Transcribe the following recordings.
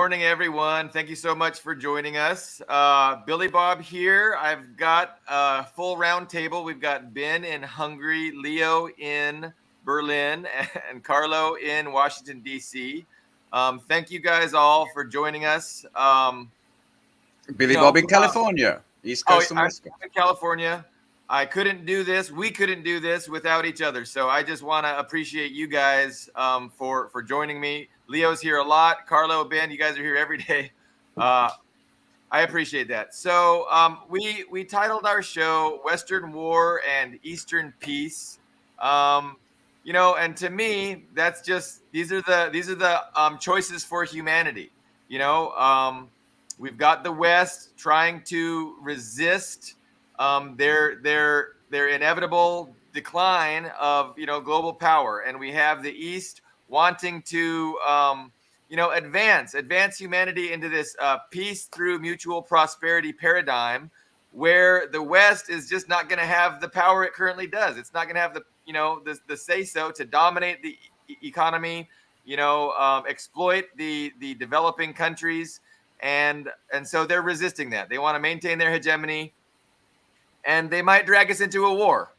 morning, everyone. Thank you so much for joining us. Billy Bob here. I've got a full round table. We've got Ben in Hungary, Leo in Berlin, and Carlo in Washington, D.C. Thank you guys all for joining us. Billy Bob in California, East Coast and I'm West Coast. in California. I couldn't do this. We couldn't do this without each other. So I just want to appreciate you guys for joining me. Leo's here a lot. Carlo, Ben, you guys are here every day. I appreciate that. So we titled our show "Western War and Eastern Peace." And to me, that's just these are the choices for humanity. You know, we've got the West trying to resist their inevitable decline of global power, and we have the East wanting to advance humanity into this peace through mutual prosperity paradigm, where the West is just not going to have the power it currently does. It's not going to have the say so to dominate the economy, exploit the developing countries, and so they're resisting that. They want to maintain their hegemony, and they might drag us into a war.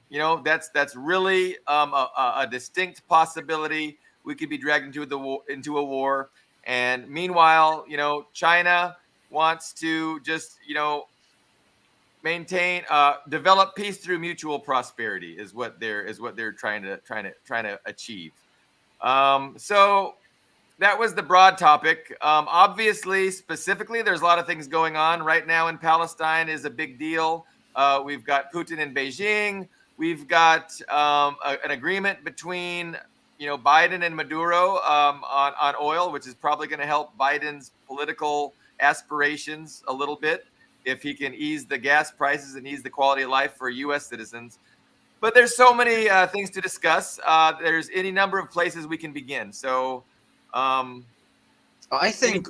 That's really a distinct possibility. We could be dragged into a war. And meanwhile, China wants to just, maintain, develop peace through mutual prosperity is what they're trying to achieve. So that was the broad topic. Obviously, specifically, there's a lot of things going on right now in Palestine. Is a big deal. We've got Putin in Beijing. We've got an agreement between Biden and Maduro on oil, which is probably going to help Biden's political aspirations a little bit if he can ease the gas prices and ease the quality of life for U.S. citizens. But there's so many things to discuss. There's any number of places we can begin. So, I think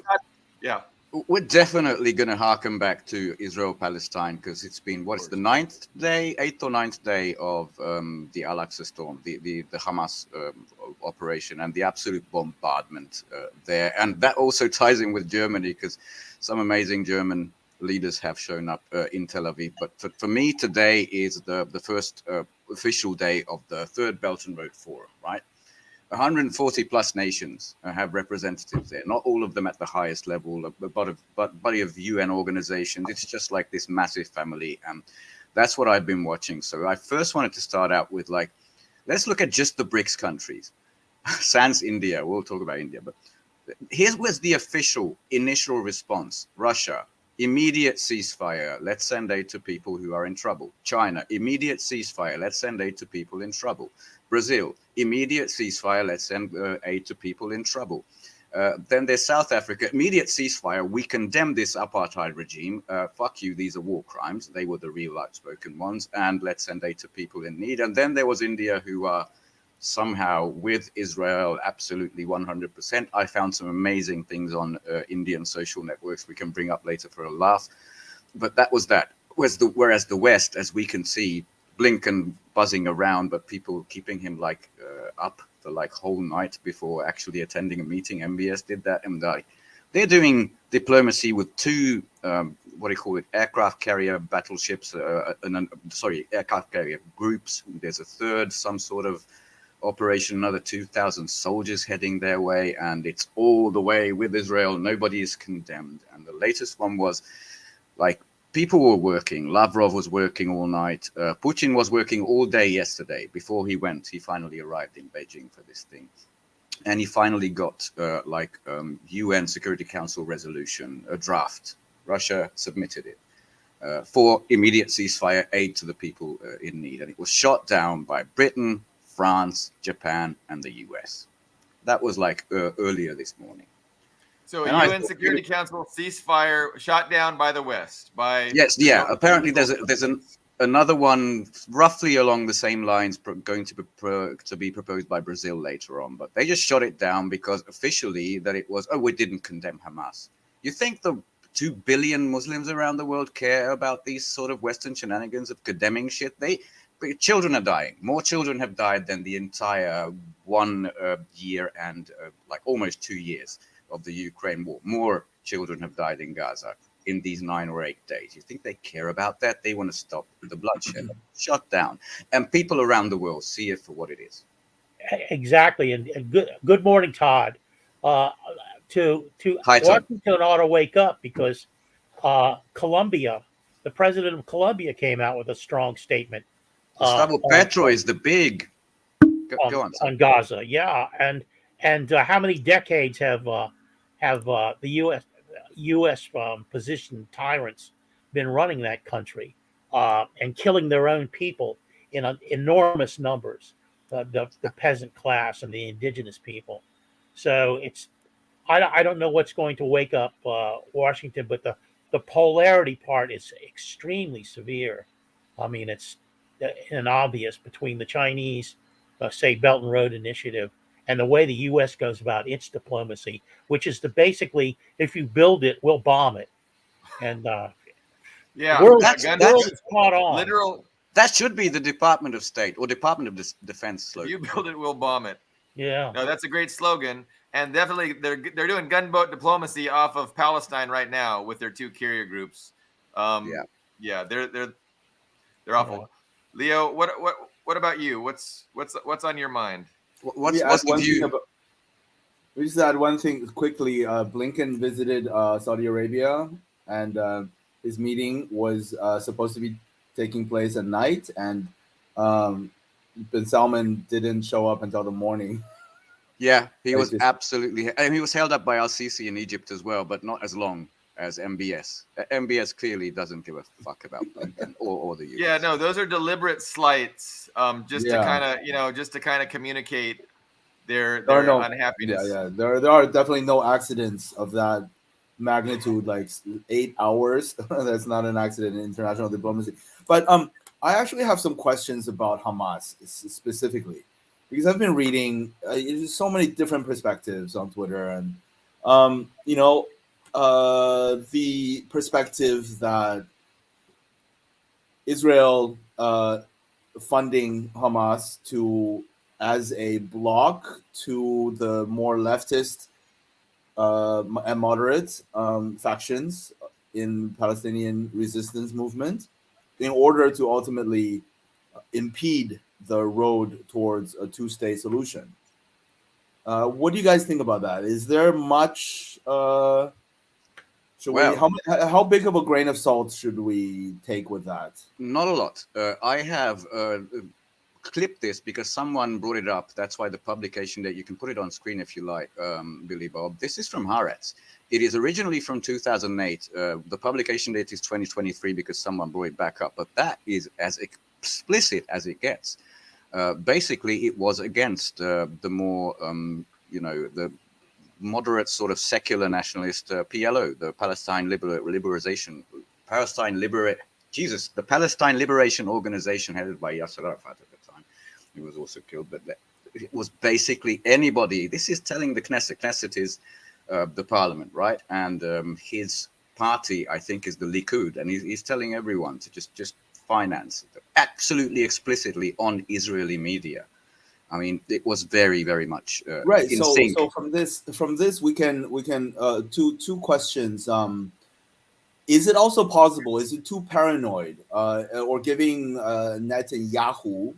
yeah, we're definitely going to harken back to Israel-Palestine because it's been, what's the eighth or ninth day of the Al-Aqsa storm, the Hamas operation, and the absolute bombardment there. And that also ties in with Germany because some amazing German leaders have shown up in Tel Aviv. But for me, today is the first official day of the Third Belt and Road Forum, right? 140 plus nations have representatives there. Not all of them at the highest level, but body of UN organizations. It's just like this massive family, and that's what I've been watching. So I first wanted to start out with let's look at just the BRICS countries, sans India. We'll talk about India, but here was the official initial response: Russia, immediate ceasefire. Let's send aid to people who are in trouble. China, immediate ceasefire. Let's send aid to people in trouble. Brazil, immediate ceasefire. Let's send aid to people in trouble. Then there's South Africa, immediate ceasefire. We condemn this apartheid regime. Fuck you, these are war crimes. They were the real outspoken ones. And let's send aid to people in need. And then there was India, who are somehow with Israel, absolutely 100%. I found some amazing things on Indian social networks we can bring up later for a laugh. But that was that. Whereas the West, as we can see, Blinken buzzing around, but people keeping him up the whole night before actually attending a meeting. MBS did that, and they're doing diplomacy with two aircraft carrier battleships, aircraft carrier groups. There's a third, some sort of operation, another 2,000 soldiers heading their way, and it's all the way with Israel. Nobody is condemned. And the latest one was people were working. Lavrov was working all night. Putin was working all day yesterday before he went. He finally arrived in Beijing for this thing. And he finally got UN Security Council resolution, a draft. Russia submitted it for immediate ceasefire aid to the people in need. And it was shot down by Britain, France, Japan, and the US. That was earlier this morning. So a UN Security Council ceasefire shot down by the West. Yes, yeah. Apparently, there's another one roughly along the same lines going to be proposed by Brazil later on. But they just shot it down because officially that it was, we didn't condemn Hamas. You think the 2 billion Muslims around the world care about these sort of Western shenanigans of condemning shit? Children are dying. More children have died than the entire 1 year and almost 2 years of the Ukraine war. More children have died in Gaza in these 9 or 8 days. You think they care about that? They want to stop the bloodshed. Shut down. And people around the world see it for what it is. Exactly. And good morning, Todd. Uh, to Hi, Todd. Washington ought to wake up because Colombia, the president of Colombia, came out with a strong statement Gustavo Petro is the big. Go on, on Gaza. Yeah, and how many decades have the U.S. Positioned tyrants been running that country and killing their own people in enormous numbers, the peasant class and the indigenous people. So I don't know what's going to wake up Washington, but the polarity part is extremely severe. I mean, it's an obvious between the Chinese, say, Belt and Road Initiative, and the way the U.S. goes about its diplomacy, which is to basically, if you build it, we'll bomb it. And Yeah, the world that's is caught on. literal. that should be the Department of State or Department of Defense If slogan. you build it, we'll bomb it. Yeah. No, that's a great slogan, and definitely they're doing gunboat diplomacy off of Palestine right now with their 2 carrier groups. Yeah, they're awful. Yeah. Leo, what about you? What's on your mind? What's the view? We just add one thing quickly. Blinken visited Saudi Arabia, and his meeting was supposed to be taking place at night, and bin Salman didn't show up until the morning. Yeah, he was absolutely. And he was held up by Al-Sisi in Egypt as well, but not as long as MBS. MBS clearly doesn't give a fuck about Blinken or the US. Yeah, no, those are deliberate slights, just to kind of communicate their unhappiness. Yeah. There are definitely no accidents of that magnitude, like 8 hours. That's not an accident in international diplomacy. But I actually have some questions about Hamas specifically, because I've been reading there's so many different perspectives on Twitter, and the perspective that Israel funding Hamas as a block to the more leftist and moderate factions in Palestinian resistance movement in order to ultimately impede the road towards a 2-state solution. What do you guys think about that? Is there much? How big of a grain of salt should we take with that? Not a lot. I have clipped this because someone brought it up. That's why the publication that you can put it on screen if you like, Billy Bob. This is from Haaretz. It is originally from 2008. The publication date is 2023 because someone brought it back up. But that is as explicit as it gets. Basically, it was against the more, the moderate sort of secular nationalist PLO, the Palestine Liberation Organization headed by Yasser Arafat at the time. He was also killed, but it was basically anybody. This is telling the Knesset. Knesset is the parliament, right? And his party, I think, is the Likud, and he's telling everyone to just finance absolutely explicitly on Israeli media. I mean, it was very, very much right. In so sync. So from this we can two questions. Is it also possible? Is it too paranoid or giving Netanyahu,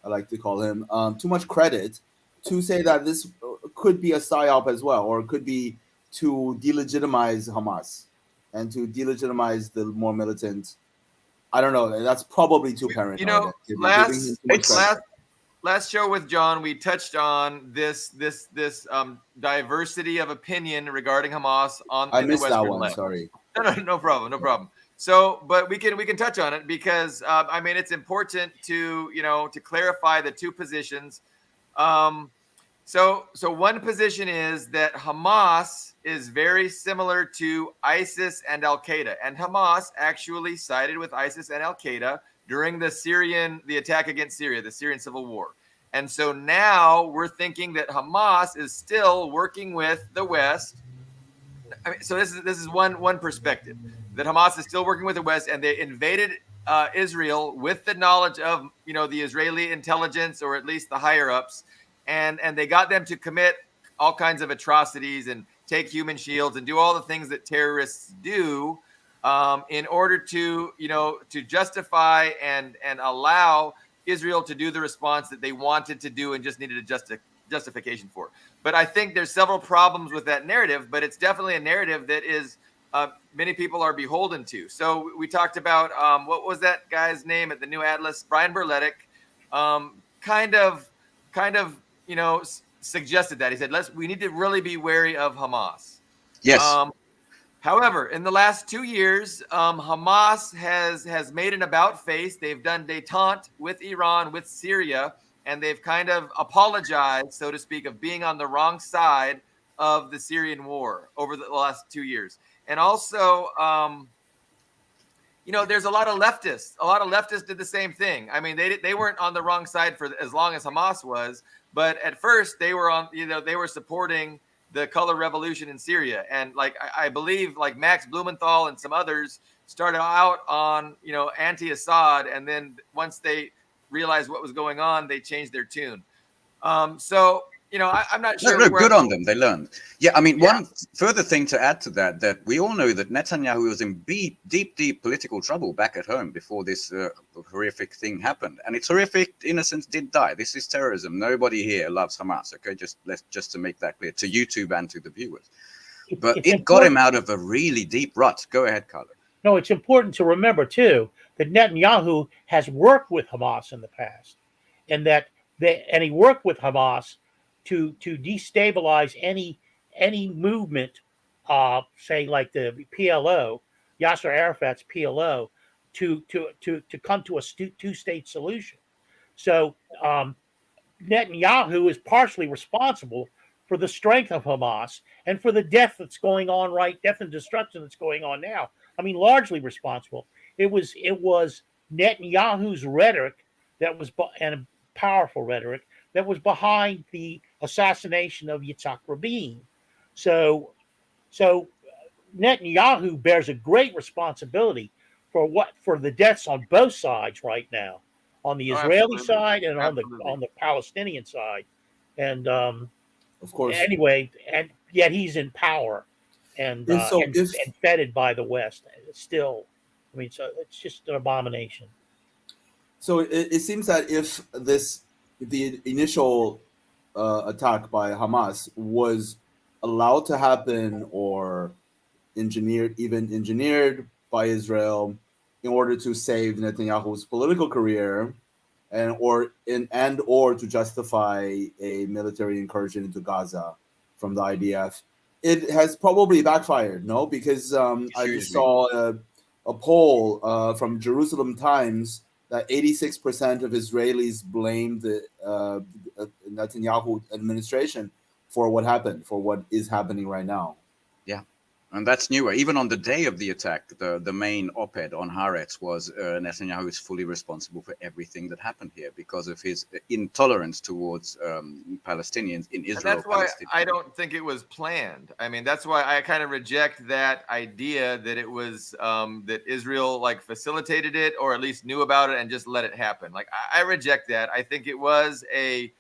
I like to call him, too much credit to say that this could be a psyop as well, or it could be to delegitimize Hamas and to delegitimize the more militant? I don't know. That's probably too paranoid. Last show with John, we touched on this diversity of opinion regarding Hamas I missed the that Western one. left. Sorry. No problem. So, but we can touch on it because it's important to clarify the 2 positions. So one position is that Hamas is very similar to ISIS and Al Qaeda, and Hamas actually sided with ISIS and Al Qaeda during the attack against Syria, the Syrian civil war. And so now we're thinking that Hamas is still working with the West. So this is one perspective, that Hamas is still working with the West, and they invaded Israel with the knowledge of the Israeli intelligence, or at least the higher ups, and they got them to commit all kinds of atrocities and take human shields and do all the things that terrorists do in order to, to justify and allow Israel to do the response that they wanted to do and just needed a justification for. But I think there's several problems with that narrative, but it's definitely a narrative that is many people are beholden to. So we talked about what was that guy's name at the New Atlas? Brian Berletic kind of suggested that. He said, we need to really be wary of Hamas. Yes. However, in the last 2 years, Hamas has made an about face. They've done détente with Iran, with Syria, and they've kind of apologized, so to speak, of being on the wrong side of the Syrian war over the last 2 years. And also, there's a lot of leftists. A lot of leftists did the same thing. I mean, they weren't on the wrong side for as long as Hamas was, but at first they were on. They were supporting the color revolution in Syria, and I believe Max Blumenthal and some others started out on anti-Assad, and then once they realized what was going on, they changed their tune. So I'm not sure. No, good on them. They learned. Yeah, I mean, one further thing to add to that we all know that Netanyahu was in deep political trouble back at home before this horrific thing happened. And it's horrific. Innocents did die. This is terrorism. Nobody here loves Hamas. Okay, just to make that clear to YouTube and to the viewers. But it got him out of a really deep rut. Go ahead, Carlo. No, it's important to remember too that Netanyahu has worked with Hamas in the past, and and he worked with Hamas to destabilize any movement, say like the PLO, Yasser Arafat's PLO, to come to a two-state solution. So Netanyahu is partially responsible for the strength of Hamas and for the death and destruction that's going on now. I mean, largely responsible. It was Netanyahu's rhetoric and powerful rhetoric that was behind the assassination of Yitzhak Rabin. So Netanyahu bears a great responsibility for the deaths on both sides right now, on the Israeli side and on the Palestinian side. And of course, anyway, and yet he's in power and feted by the West still. I mean, so it's just an abomination. So it seems that if the initial attack by Hamas was allowed to happen or engineered by Israel in order to save Netanyahu's political career or to justify a military incursion into Gaza from the IDF, it has probably backfired, no? Because I just saw a poll from Jerusalem Times that 86% of Israelis blamed the Netanyahu administration for what happened, for what is happening right now. Yeah, and that's newer. Even on the day of the attack, the main op-ed on Haaretz was Netanyahu is fully responsible for everything that happened here because of his intolerance towards Palestinians in Israel. And that's why I don't think it was planned. I mean, that's why I kind of reject that idea that it was that Israel facilitated it or at least knew about it and just let it happen. I reject that. I think it was a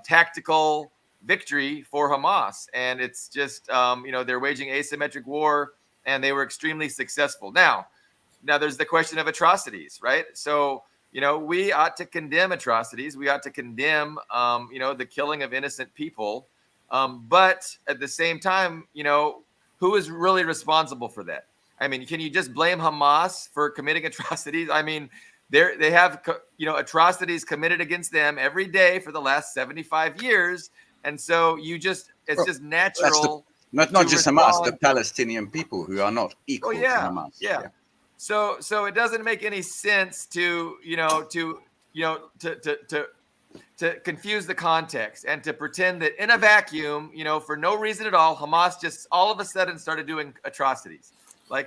tactical victory for Hamas, and it's just they're waging asymmetric war and they were extremely successful. Now there's the question of atrocities, right? So we ought to condemn atrocities, we ought to condemn the killing of innocent people, but at the same time, who is really responsible for that? I mean, can you just blame Hamas for committing atrocities? I mean, they have atrocities committed against them every day for the last 75 years. And so it's just natural. Not just Hamas, the Palestinian people who are not equal to Hamas. Yeah. So it doesn't make any sense to confuse the context and to pretend that in a vacuum, for no reason at all, Hamas just all of a sudden started doing atrocities.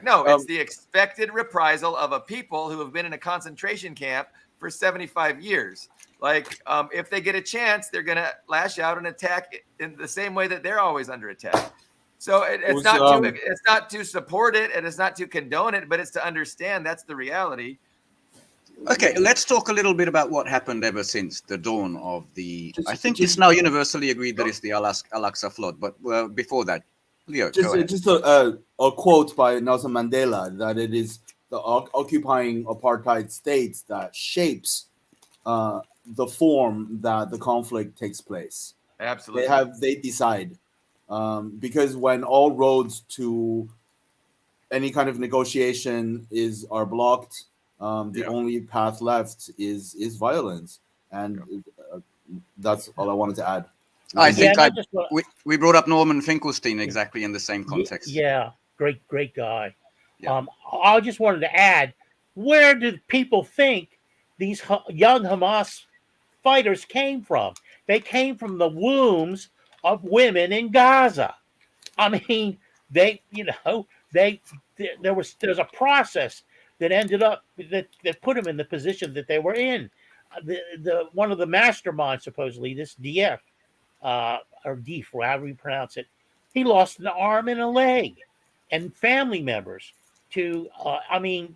No, it's the expected reprisal of a people who have been in a concentration camp for 75 years. If they get a chance, they're going to lash out and attack in the same way that they're always under attack. So it's not to support it and it's not to condone it, but it's to understand that's the reality. Okay, let's talk a little bit about what happened ever since the dawn of I think it's now universally agreed that it's the Al-Aqsa flood. But before that, Leo, go ahead. Just a quote by Nelson Mandela that it is the occupying apartheid states that shapes the form that the conflict takes place. Absolutely. They decide because when all roads to any kind of negotiation are blocked, the Yeah. only path left is violence, and that's all I wanted to add. I Yeah, think and I just want we brought up Norman Finkelstein exactly in the same context. yeah, great guy. Yeah. I just wanted to add, where do people think these young Hamas fighters came from? They came from the wombs of women in Gaza. I mean, there's a process that ended up that put them in the position that they were in. The one of the masterminds, supposedly this DF or DF, however you pronounce it, he lost an arm and a leg, and family members. To I mean,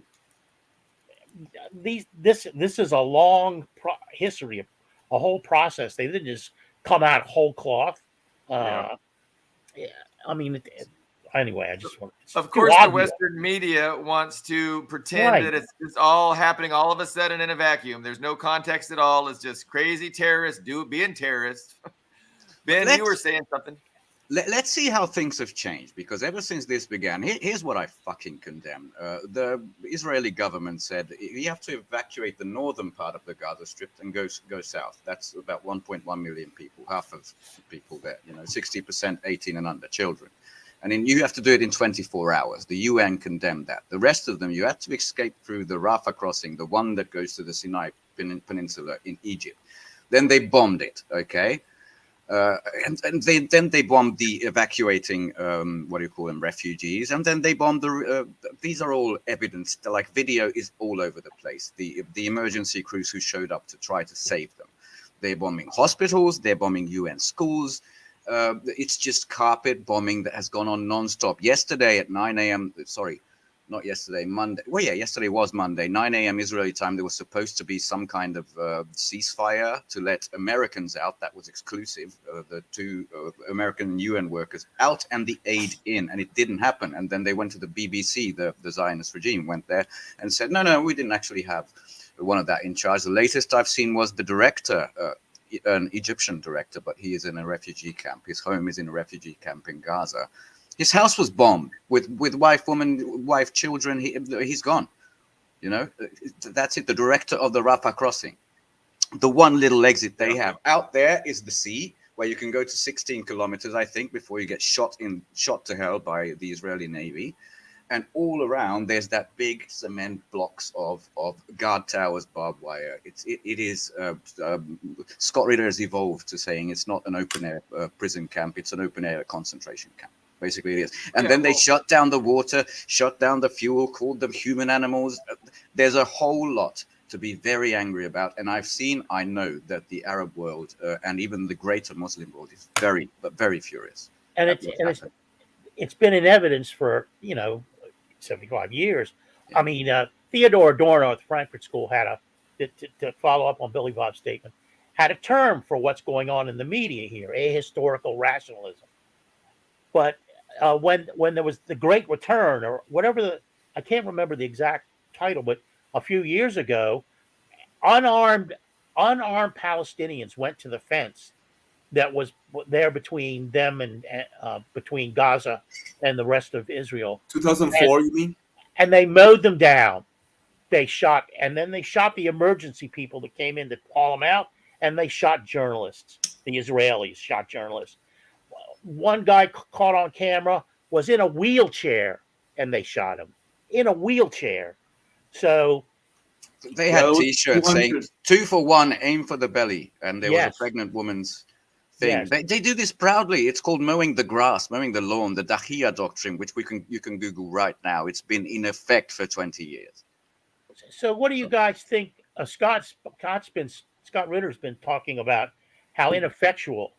this is a long history, a whole process. They didn't just come out whole cloth. Yeah. Yeah, I mean, anyway, I just want Of too course, the obvious. Western media wants to pretend Right. that it's all happening all of a sudden in a vacuum. There's no context at all. It's just crazy terrorists being terrorists. But Ben, you were saying something. let's see how things have changed, because ever since this began, here's what I fucking condemn. The Israeli government said you have to evacuate the northern part of the Gaza Strip and go south. That's about 1.1 million people, half of people there, 60% 18 and under children. And then you have to do it in 24 hours. The UN condemned that. The rest of them, you have to escape through the Rafah crossing, the one that goes to the Sinai Peninsula in Egypt. Then they bombed it, okay? And then they bombed the evacuating, what do you call them, refugees, and then they bombed these are all evidence. Like video is all over the place. The emergency crews who showed up to try to save them. They're bombing hospitals. They're bombing UN schools. It's just carpet bombing that has gone on nonstop. Yesterday at 9 a.m. Sorry, not yesterday, Monday. Well, yeah, yesterday was Monday, 9 a.m. Israeli time. There was supposed to be some kind of ceasefire to let Americans out. That was exclusive. The two American UN workers out and the aid in, and it didn't happen. And then they went to the BBC, the Zionist regime went there and said, no, we didn't actually have one of that in charge. The latest I've seen was the director, an Egyptian director, but he is in a refugee camp. His home is in a refugee camp in Gaza. His house was bombed with wife, children. He's gone. That's it. The director of the Rafah crossing. The one little exit they have out there is the sea, where you can go to 16 kilometers, I think, before you get shot to hell by the Israeli Navy. And all around, there's that big cement blocks of guard towers, barbed wire. It is Scott Ritter has evolved to saying it's not an open air prison camp; it's an open air concentration camp. Basically, it is. And then they shut down the water, shut down the fuel, called them human animals. There's a whole lot to be very angry about. And I know that the Arab world and even the greater Muslim world is very, very furious. And it's been in evidence for 75 years. Yeah. I mean, Theodore Adorno at the Frankfurt School had to follow up on Billy Bob's statement, had a term for what's going on in the media here, ahistorical rationalism. But when there was the Great Return or whatever I can't remember the exact title, but a few years ago, unarmed Palestinians went to the fence that was there between them and between Gaza and the rest of Israel. 2004, you mean? And they mowed them down. They shot the emergency people that came in to haul them out, and they shot journalists. The Israelis shot journalists. One guy caught on camera was in a wheelchair, and they shot him in a wheelchair. So they had T-shirts saying 2 for 1, aim for the belly, and there was a pregnant woman's thing. Yes. They do this proudly. It's called mowing the grass, mowing the lawn, the Dahia doctrine, which you can Google right now. It's been in effect for 20 years. So what do you guys think? Scott Ritter's been talking about how ineffectual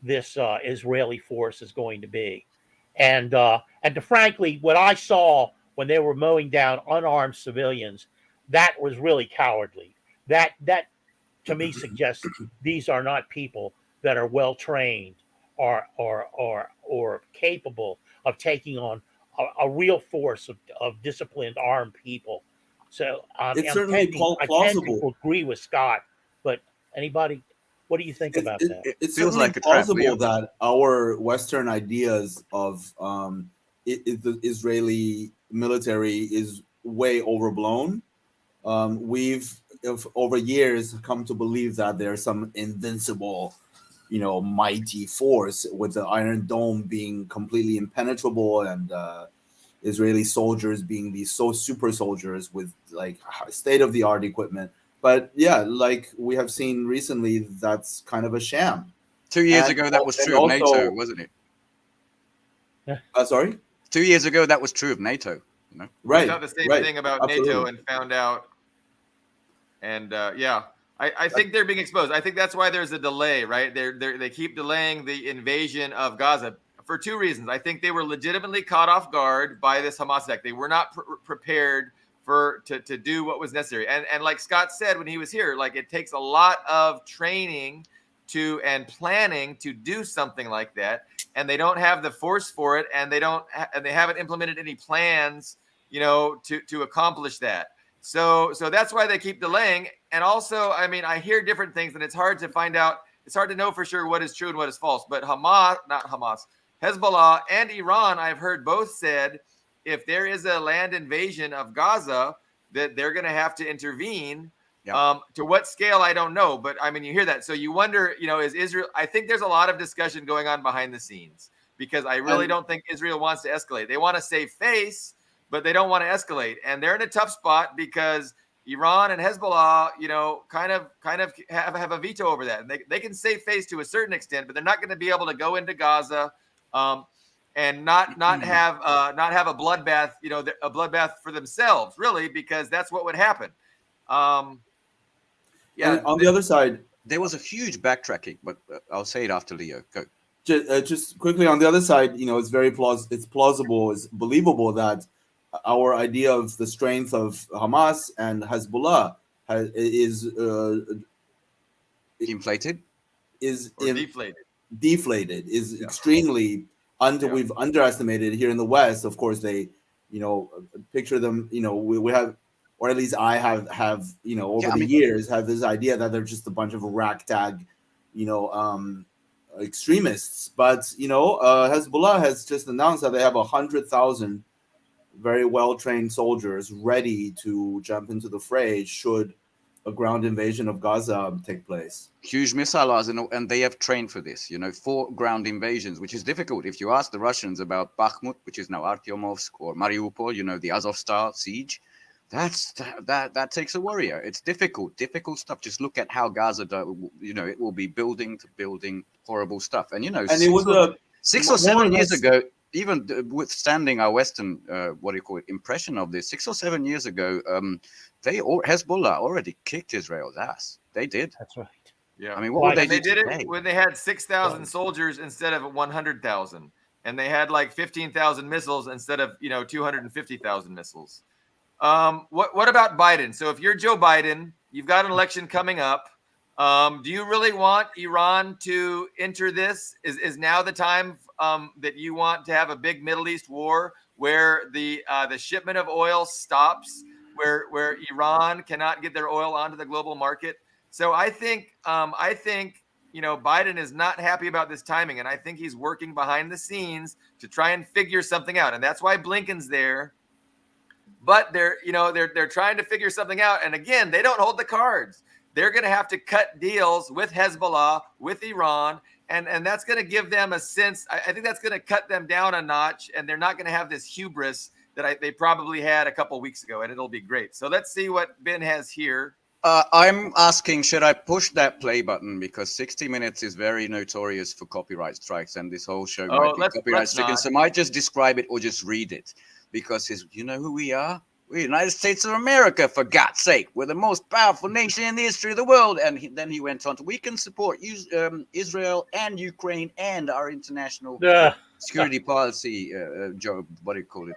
this Israeli force is going to be, and frankly, what I saw when they were mowing down unarmed civilians, that was really cowardly. That to me suggests these are not people that are well trained or or capable of taking on a real force of disciplined armed people. So It's certainly I tend plausible. to agree with Scott. But anybody, what do you think It, about it, that? it's Feels certainly like a trap, Leo. plausible that our Western ideas of the Israeli military is way overblown. We've over years come to believe that there's some invincible, mighty force, with the Iron Dome being completely impenetrable, and Israeli soldiers being these super soldiers with like state of the art equipment. But yeah, like we have seen recently, that's kind of a sham. 2 years And ago, that was and true of NATO, also, wasn't it? sorry, 2 years ago, that was true of NATO. You know, We right, thought the same right, thing about NATO absolutely. and found out. And yeah, I think they're being exposed. I think that's why there's a delay, right? They keep delaying the invasion of Gaza for two reasons. I think they were legitimately caught off guard by this Hamas attack. They were not prepared to do what was necessary. And like Scott said when he was here, like it takes a lot of training and planning to do something like that, and they don't have the force for it, and they haven't implemented any plans, to accomplish that. So that's why they keep delaying. And also, I mean, I hear different things, and it's hard to find out. It's hard to know for sure what is true and what is false. But Hezbollah and Iran, I've heard both said if there is a land invasion of Gaza, that they're going to have to intervene. Yeah. To what scale, I don't know. But I mean, you hear that. So you wonder, is Israel? I think there's a lot of discussion going on behind the scenes, because I really don't think Israel wants to escalate. They want to save face, but they don't want to escalate. And they're in a tough spot because Iran and Hezbollah, kind of have a veto over that. And they can save face to a certain extent, but they're not going to be able to go into Gaza and not have a bloodbath, a bloodbath for themselves, really, because that's what would happen. And on the other side, there was a huge backtracking, but I'll say it after Leo. Go. just quickly on the other side, it's very plausible, it's believable that our idea of the strength of Hamas and Hezbollah is Inflated? Deflated. Is extremely we've underestimated here in the West. Of course, they, picture them, we have, or at least I have over the years have this idea that they're just a bunch of ragtag, extremists. But Hezbollah has just announced that they have 100,000 very well-trained soldiers ready to jump into the fray should a ground invasion of Gaza take place. Huge missile arsenal, and they have trained for this. 4 ground invasions, which is difficult. If you ask the Russians about Bakhmut, which is now Artyomovsk, or Mariupol, the Azovstal siege, that takes a warrior. It's difficult stuff. Just look at how Gaza, it will be building to building, horrible stuff. And and it was 6 or 7 years ago, even withstanding our Western, impression of this, 6 or 7 years ago, Hezbollah already kicked Israel's ass. They did. That's right. Yeah. I mean, what would they do did today? it when they had 6,000 soldiers instead of 100,000, and they had like 15,000 missiles instead of 250,000 missiles. What about Biden? So if you're Joe Biden, you've got an election coming up. Do you really want Iran to enter this? Is now the time that you want to have a big Middle East war where the shipment of oil stops, where Iran cannot get their oil onto the global market? So I think Biden is not happy about this timing, and I think he's working behind the scenes to try and figure something out, and that's why Blinken's there. But they're trying to figure something out, and again, they don't hold the cards. They're going to have to cut deals with Hezbollah, with Iran, and that's going to give them a sense. I think that's going to cut them down a notch, and they're not going to have this hubris that they probably had a couple weeks ago, and it'll be great. So let's see what Ben has here. I'm asking, should I push that play button? Because 60 Minutes is very notorious for copyright strikes, and this whole show might be copyright stricken. So I might just describe it or just read it, because you know who we are? We're the United States of America, for God's sake. We're the most powerful nation in the history of the world. And then he went on to, we can support Israel and Ukraine and our international security policy, what do you call it?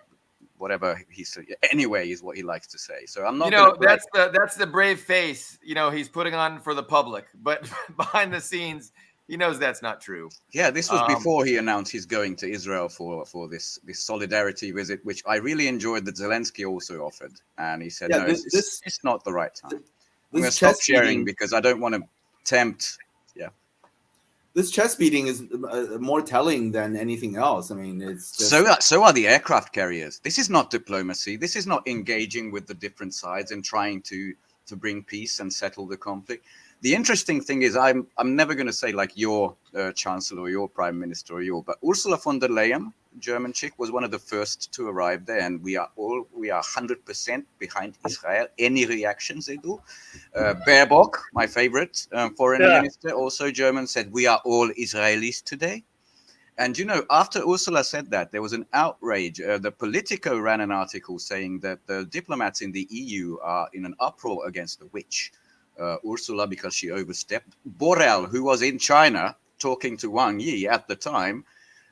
Whatever he said. Anyway, is what he likes to say. So I'm not. That's the brave face. He's putting on for the public, but behind the scenes, He knows that's not true. Yeah, this was Um, before he announced he's going to Israel for this solidarity visit, which I really enjoyed that Zelensky also offered. And he said, Yeah, no, it's not the right time. I'm going to this stop chess sharing beating, because I don't want to tempt. Yeah. this chess beating is more telling than anything else. I mean, it's just So are the aircraft carriers. This is not diplomacy. This is not engaging with the different sides and trying to bring peace and settle the conflict. The interesting thing is, I'm never going to say like your chancellor or your prime minister or your, but Ursula von der Leyen, German chick, was one of the first to arrive there, and we are 100% behind Israel. Any reactions they do. Baerbock, my favorite foreign Yeah. minister, also German, said we are all Israelis today. And after Ursula said that, there was an outrage. The Politico ran an article saying that the diplomats in the EU are in an uproar against the witch, Ursula, because she overstepped. Borrell, who was in China talking to Wang Yi at the time,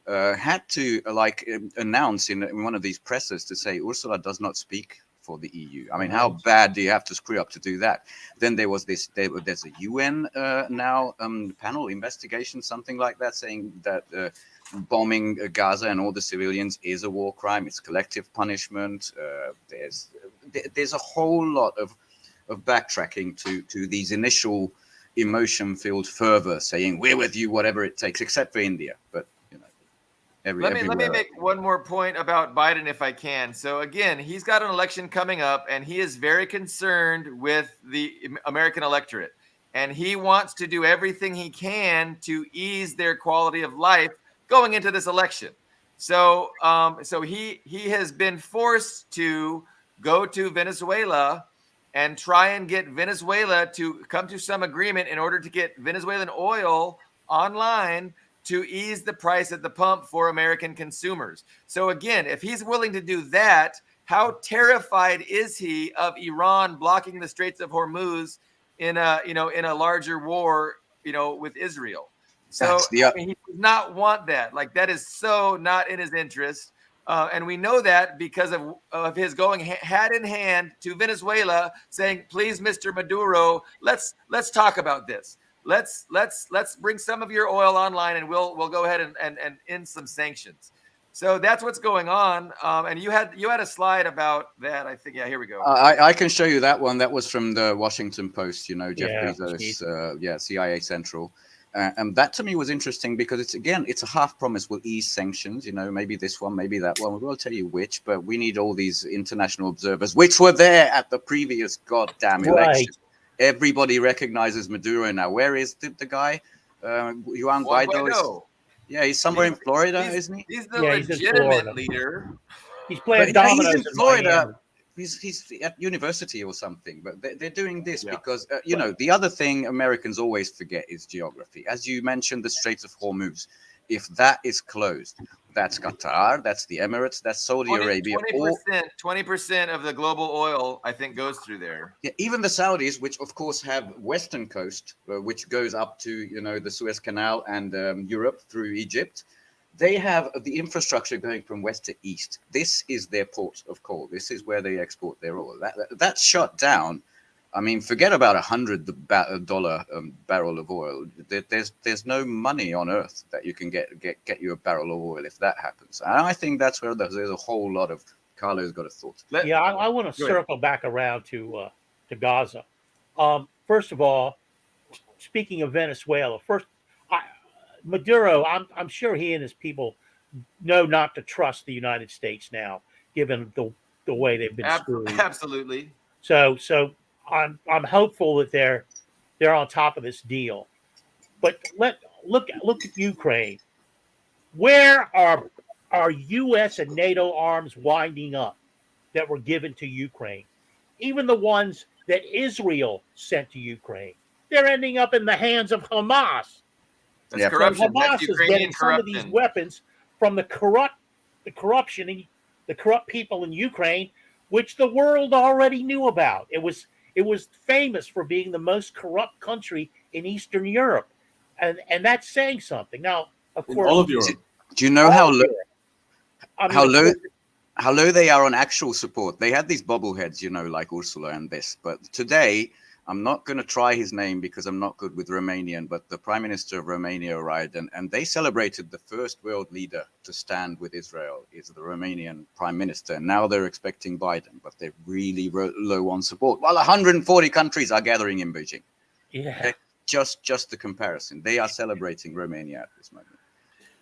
had to announce in one of these presses to say Ursula does not speak for the EU. I mean, how bad do you have to screw up to do that? Then there was there's a UN now panel investigation, something like that, saying that bombing Gaza and all the civilians is a war crime. It's collective punishment. There's a whole lot of backtracking to these initial emotion-filled fervor, saying we're with you, whatever it takes, except for India. But let me make one more point about Biden, if I can. So again, he's got an election coming up, and he is very concerned with the American electorate, and he wants to do everything he can to ease their quality of life going into this election. So, he has been forced to go to Venezuela and try and get Venezuela to come to some agreement in order to get Venezuelan oil online to ease the price at the pump for American consumers. So again, if he's willing to do that, how terrified is he of Iran blocking the Straits of Hormuz in a larger war, with Israel? So he does not want that. Like, that is so not in his interest. And we know that because of his going hat in hand to Venezuela, saying, "Please, Mr. Maduro, let's talk about this. Let's bring some of your oil online, and we'll go ahead and end some sanctions." So that's what's going on. And you had a slide about that, I think. Yeah, here we go. I can show you that one. That was from the Washington Post. Jeff Yeah, Bezos, CIA Central. And that to me was interesting because it's a half promise. We'll ease sanctions, maybe this one, maybe that one. We'll tell you which, but we need all these international observers, which were there at the previous goddamn election. Everybody recognizes Maduro now. Where is the guy? Juan Guaido. He's somewhere in Florida, isn't he? He's the legitimate leader. He's playing dominoes in Florida. He's at university or something, but they're doing this because, the other thing Americans always forget is geography. As you mentioned, the Straits of Hormuz, if that is closed, that's Qatar, that's the Emirates, that's Saudi Arabia. 20% of the global oil, I think, goes through there. Yeah, even the Saudis, which of course have western coast, which goes up to, the Suez Canal and Europe through Egypt. They have the infrastructure going from west to east. This is their port of call. This is where they export their oil. That's shut down. I mean, forget about $100 barrel of oil. There's no money on earth that you can get you a barrel of oil if that happens. And I think that's where there's a whole lot of Carlo's got a thought. I want to circle back around to Gaza. First of all, speaking of Venezuela, Maduro, I'm sure he and his people know not to trust the United States now, given the way they've been screwed. Absolutely. So I'm hopeful that they're on top of this deal. But look at Ukraine. Where are U.S. and NATO arms winding up that were given to Ukraine? Even the ones that Israel sent to Ukraine, they're ending up in the hands of Hamas. That's corruption. So Hamas That's is getting some of these weapons from the corrupt people in Ukraine, which the world already knew about. It was famous for being the most corrupt country in Eastern Europe, and that's saying something. Now, of course, all of Europe. Do you know how low they are on actual support? They had these bobbleheads, like Ursula and this, but today I'm not going to try his name because I'm not good with Romanian, but the Prime Minister of Romania arrived, and they celebrated the first world leader to stand with Israel is the Romanian Prime Minister. And now they're expecting Biden, but they're really low on support. While 140 countries are gathering in Beijing. Yeah. Okay? Just the comparison. They are celebrating Romania at this moment.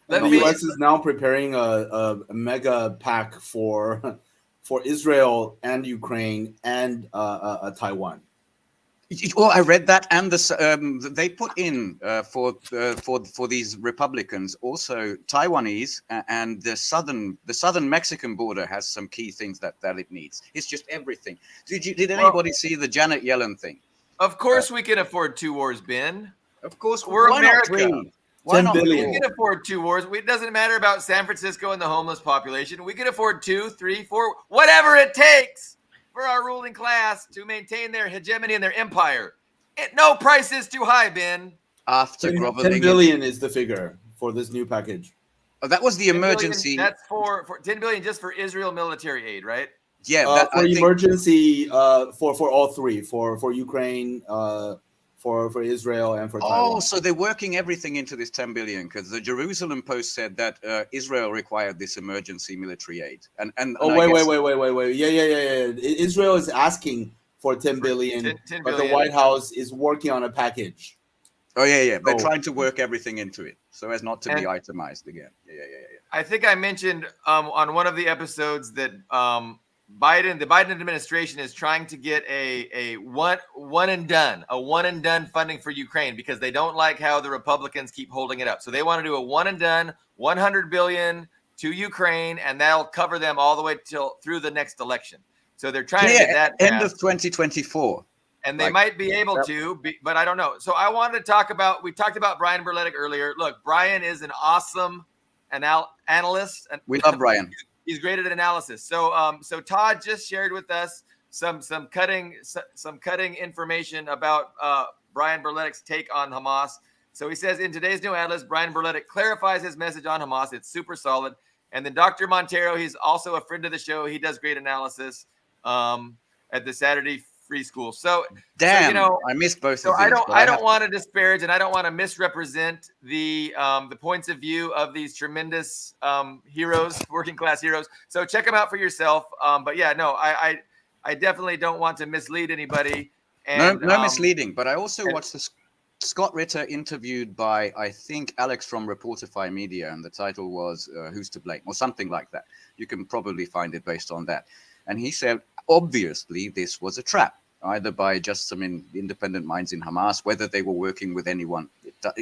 And the U.S. is now preparing a mega pack for Israel and Ukraine and Taiwan. Oh, I read that, and they put in for these Republicans also Taiwanese and the southern Mexican border has some key things that it needs. It's just everything. Did anybody see the Janet Yellen thing? Of course, we can afford 2 wars, Ben. Of course, we're America. Why 10 billion. We can afford 2 wars. It doesn't matter about San Francisco and the homeless population. We can afford 2, 3, 4, whatever it takes for our ruling class to maintain their hegemony and their empire. No price is too high, Ben. After 10 billion is the figure for this new package. Oh, that was the emergency. Billion, that's for 10 billion just for Israel military aid, right? Yeah, for emergency for all three, for Ukraine, for Israel, and for Taiwan. Oh, so they're working everything into this 10 billion because the Jerusalem Post said that Israel required this emergency military aid. And wait. Yeah. Israel is asking for 10 billion, but the White House is working on a package. Oh, yeah. They're trying to work everything into it so as not to be itemized again. Yeah. I think I mentioned on one of the episodes that the Biden administration is trying to get a one and done funding for Ukraine because they don't like how the Republicans keep holding it up. So they want to do a one and done, 100 billion to Ukraine, and that'll cover them all the way through the next election. So they're trying to get that end of 2024. And they might be able to, but I don't know. So I wanted to talk about, we talked about Brian Berletic earlier. Look, Brian is an awesome analyst. And we love Brian. He's great at analysis. So Todd just shared with us some cutting information about Brian Berletic's take on Hamas. So he says in today's new atlas, Brian Berletic clarifies his message on Hamas. It's super solid. And then Dr. Montero, he's also a friend of the show. He does great analysis at the Saturday Free School. So I missed both of these. I don't want to disparage and I don't want to misrepresent the points of view of these tremendous heroes, working class heroes. So check them out for yourself. But yeah, no, I definitely don't want to mislead anybody. And, no misleading. But I also watched the Scott Ritter interviewed by, I think, Alex from Reportify Media, and the title was "Who's to Blame" or something like that. You can probably find it based on that. And he said, obviously, this was a trap, either by just some independent minds in Hamas, whether they were working with anyone.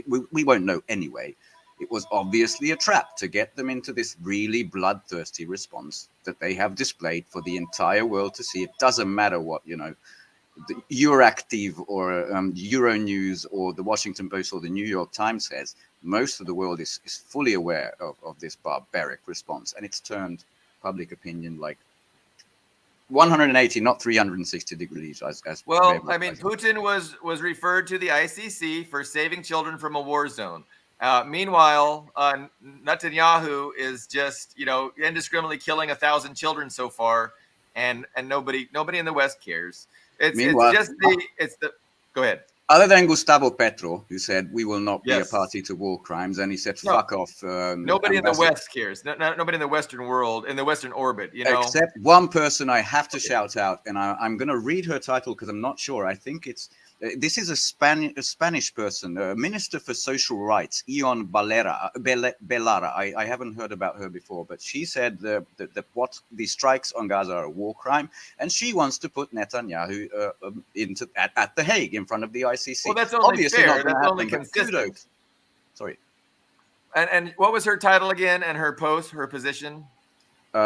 We won't know anyway. It was obviously a trap to get them into this really bloodthirsty response that they have displayed for the entire world to see. It doesn't matter what, the Euractiv or Euronews or the Washington Post or the New York Times says. Most of the world is fully aware of this barbaric response, and it's turned public opinion like 180, not 360 degrees. As well, I mean, Putin was referred to the ICC for saving children from a war zone. Meanwhile, Netanyahu is just indiscriminately killing 1,000 children so far, and nobody in the West cares. Go ahead. Other than Gustavo Petro, who said we will not be a party to war crimes, and he said fuck off. Nobody in the West cares. Nobody in the Western world, in the Western orbit, Except one person I have to shout out, and I'm going to read her title because I'm not sure. I think this is a Spanish person, a Minister for Social Rights, Ion Belara. I haven't heard about her before, but she said that what the strikes on Gaza are a war crime, and she wants to put Netanyahu at The Hague in front of the ICC. Well, that's only fair. That's only consistent. Sorry. And what was her title again? And her position?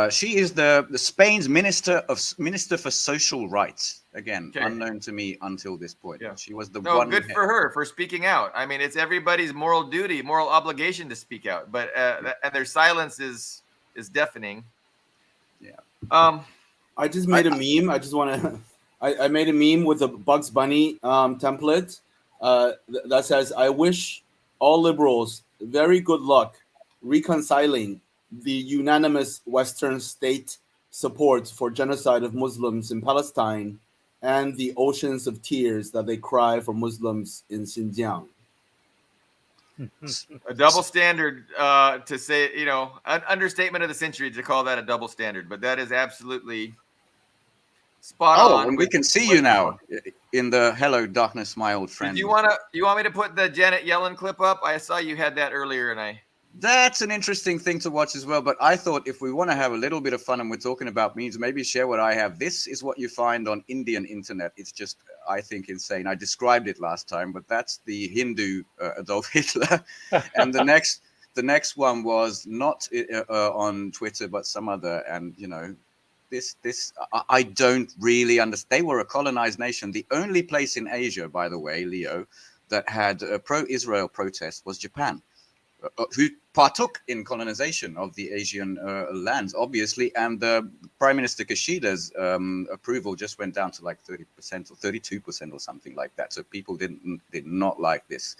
She is the Spain's Minister for Social Rights. Again, unknown to me until this point. Yeah. She was the one. Good for her for speaking out. I mean, it's everybody's moral duty, moral obligation to speak out. But and their silence is deafening. Yeah. I just made a meme. I just want to. I made a meme with a Bugs Bunny template that says, "I wish all liberals very good luck reconciling the unanimous Western state support for genocide of Muslims in Palestine and the oceans of tears that they cry for Muslims in Xinjiang. A double standard, to say, an understatement of the century to call that a double standard, but that is absolutely spot on. And we can see you now in the hello darkness, my old friend. Do you want me to put the Janet Yellen clip up? I saw you had that earlier, and That's an interesting thing to watch as well. But I thought if we want to have a little bit of fun and we're talking about memes, maybe share what I have. This is what you find on Indian internet. It's just, I think, insane. I described it last time, but that's the Hindu Adolf Hitler. And the next one was not on Twitter, but some other. And, this I don't really understand. They were a colonized nation. The only place in Asia, by the way, Leo, that had pro-Israel protests was Japan. Who partook in colonization of the Asian lands, obviously, and Prime Minister Kishida's approval just went down to like 30% or 32% or something like that. So people did not like this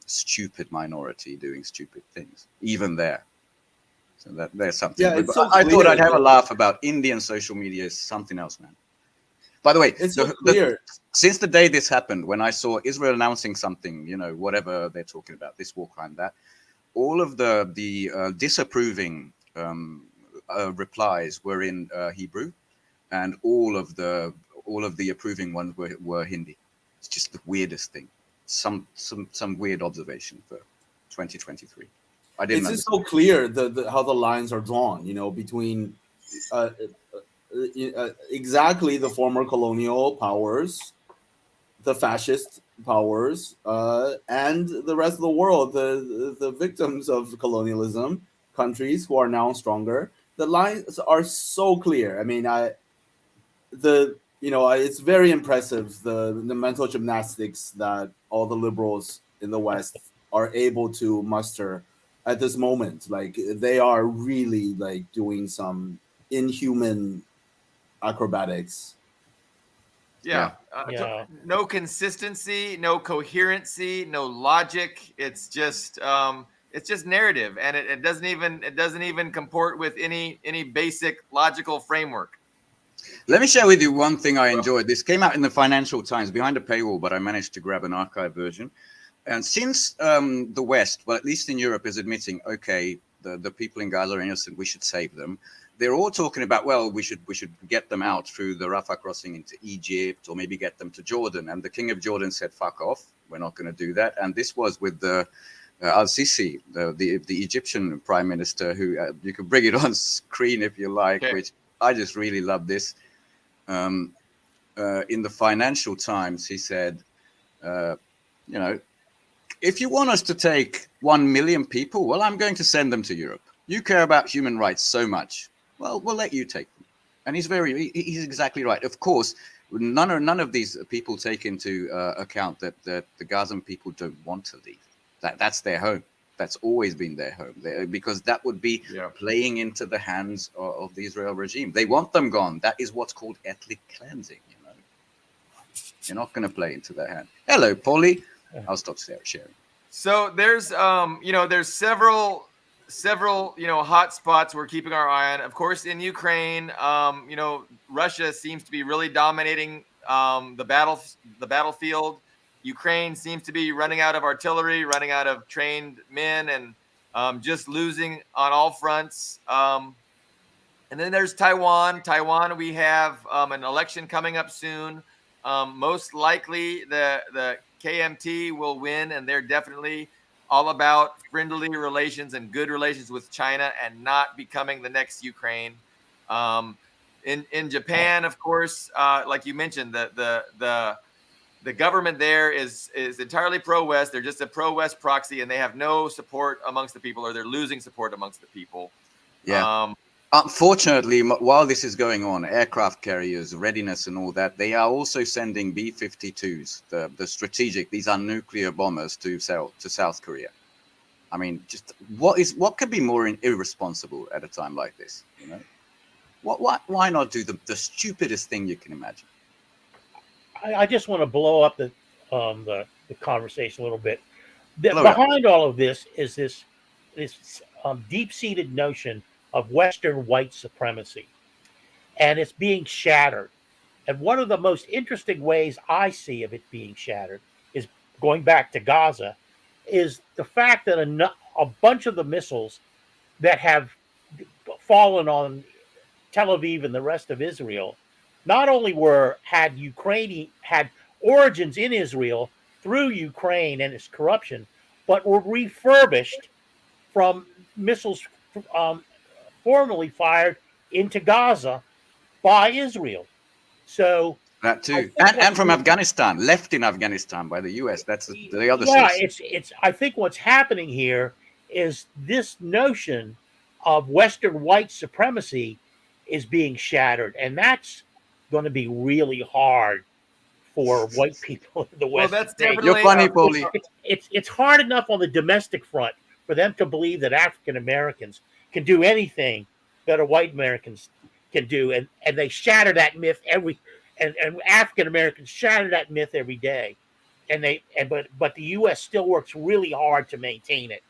stupid minority doing stupid things, even there. So there's something. Yeah, but I thought I'd have a laugh about Indian social media. Is something else, man. By the way, it's so clear. Since the day this happened, when I saw Israel announcing something, whatever they're talking about, this war crime, that, all of the disapproving replies were in Hebrew, and all of the approving ones were Hindi. It's just the weirdest thing. Some weird observation for 2023. I didn't. It's just so clear how the lines are drawn, between exactly the former colonial powers, the fascist powers, and the rest of the world, the victims of colonialism, countries who are now stronger. The lines are so clear. I mean, it's very impressive the mental gymnastics that all the liberals in the West are able to muster at this moment. Like, they are really like doing some inhuman acrobatics. Yeah. No consistency, no coherency, no logic. It's just narrative, and it doesn't even comport with any basic logical framework. Let me share with you one thing I enjoyed. This came out in the Financial Times behind a paywall, but I managed to grab an archive version. And since the West, well, at least in Europe, is admitting, okay, the people in Gaza are innocent, we should save them. They're all talking about, well, we should get them out through the Rafah crossing into Egypt, or maybe get them to Jordan. And the King of Jordan said, fuck off, we're not going to do that. And this was with the Al-Sisi, the Egyptian prime minister, who you can bring it on screen if you like, which I just really love this. In the Financial Times, he said, if you want us to take 1 million people, well, I'm going to send them to Europe. You care about human rights so much. Well, we'll let you take them. And he's exactly right. Of course, none of these people take into account that the Gazan people don't want to leave. That's their home. That's always been their home, because that would be playing into the hands of the Israel regime. They want them gone. That is what's called ethnic cleansing. You're not going to play into their hand. Hello, Polly. I'll stop sharing. So there's several hot spots we're keeping our eye on. Of course, in Ukraine, Russia seems to be really dominating the battlefield. Ukraine seems to be running out of artillery, running out of trained men, and just losing on all fronts. And then there's Taiwan. Taiwan, we have an election coming up soon. Most likely the KMT will win, and they're definitely all about friendly relations and good relations with China, and not becoming the next Ukraine. In Japan, of course, like you mentioned, the government there is entirely pro-West. They're just a pro-West proxy, and they have no support amongst the people, or they're losing support amongst the people. Yeah. Unfortunately, while this is going on, aircraft carriers, readiness and all that, they are also sending B-52s, the strategic, these are nuclear bombers, to South Korea. I mean, just what could be more irresponsible at a time like this? Why not do the stupidest thing you can imagine? I just want to blow up the conversation a little bit. Behind all of this is this deep-seated notion of Western white supremacy, and it's being shattered And one of the most interesting ways I see of it being shattered is going back to Gaza, is the fact that a bunch of the missiles that have fallen on Tel Aviv and the rest of Israel not only were had origins in Israel through Ukraine and its corruption, but were refurbished from missiles um, formerly fired into Gaza by Israel. So That I too, think and from Afghanistan, left in Afghanistan by the US. That's the other yeah, source. it's I think what's happening here is this notion of Western white supremacy is being shattered, and that's going to be really hard for white people in the Well, West to that's take. You're definitely funny, Paulie. It's hard enough on the domestic front for them to believe that African Americans can do anything that a white Americans can do, and they shatter that myth and African Americans shatter that myth every day, but the U.S. still works really hard to maintain it.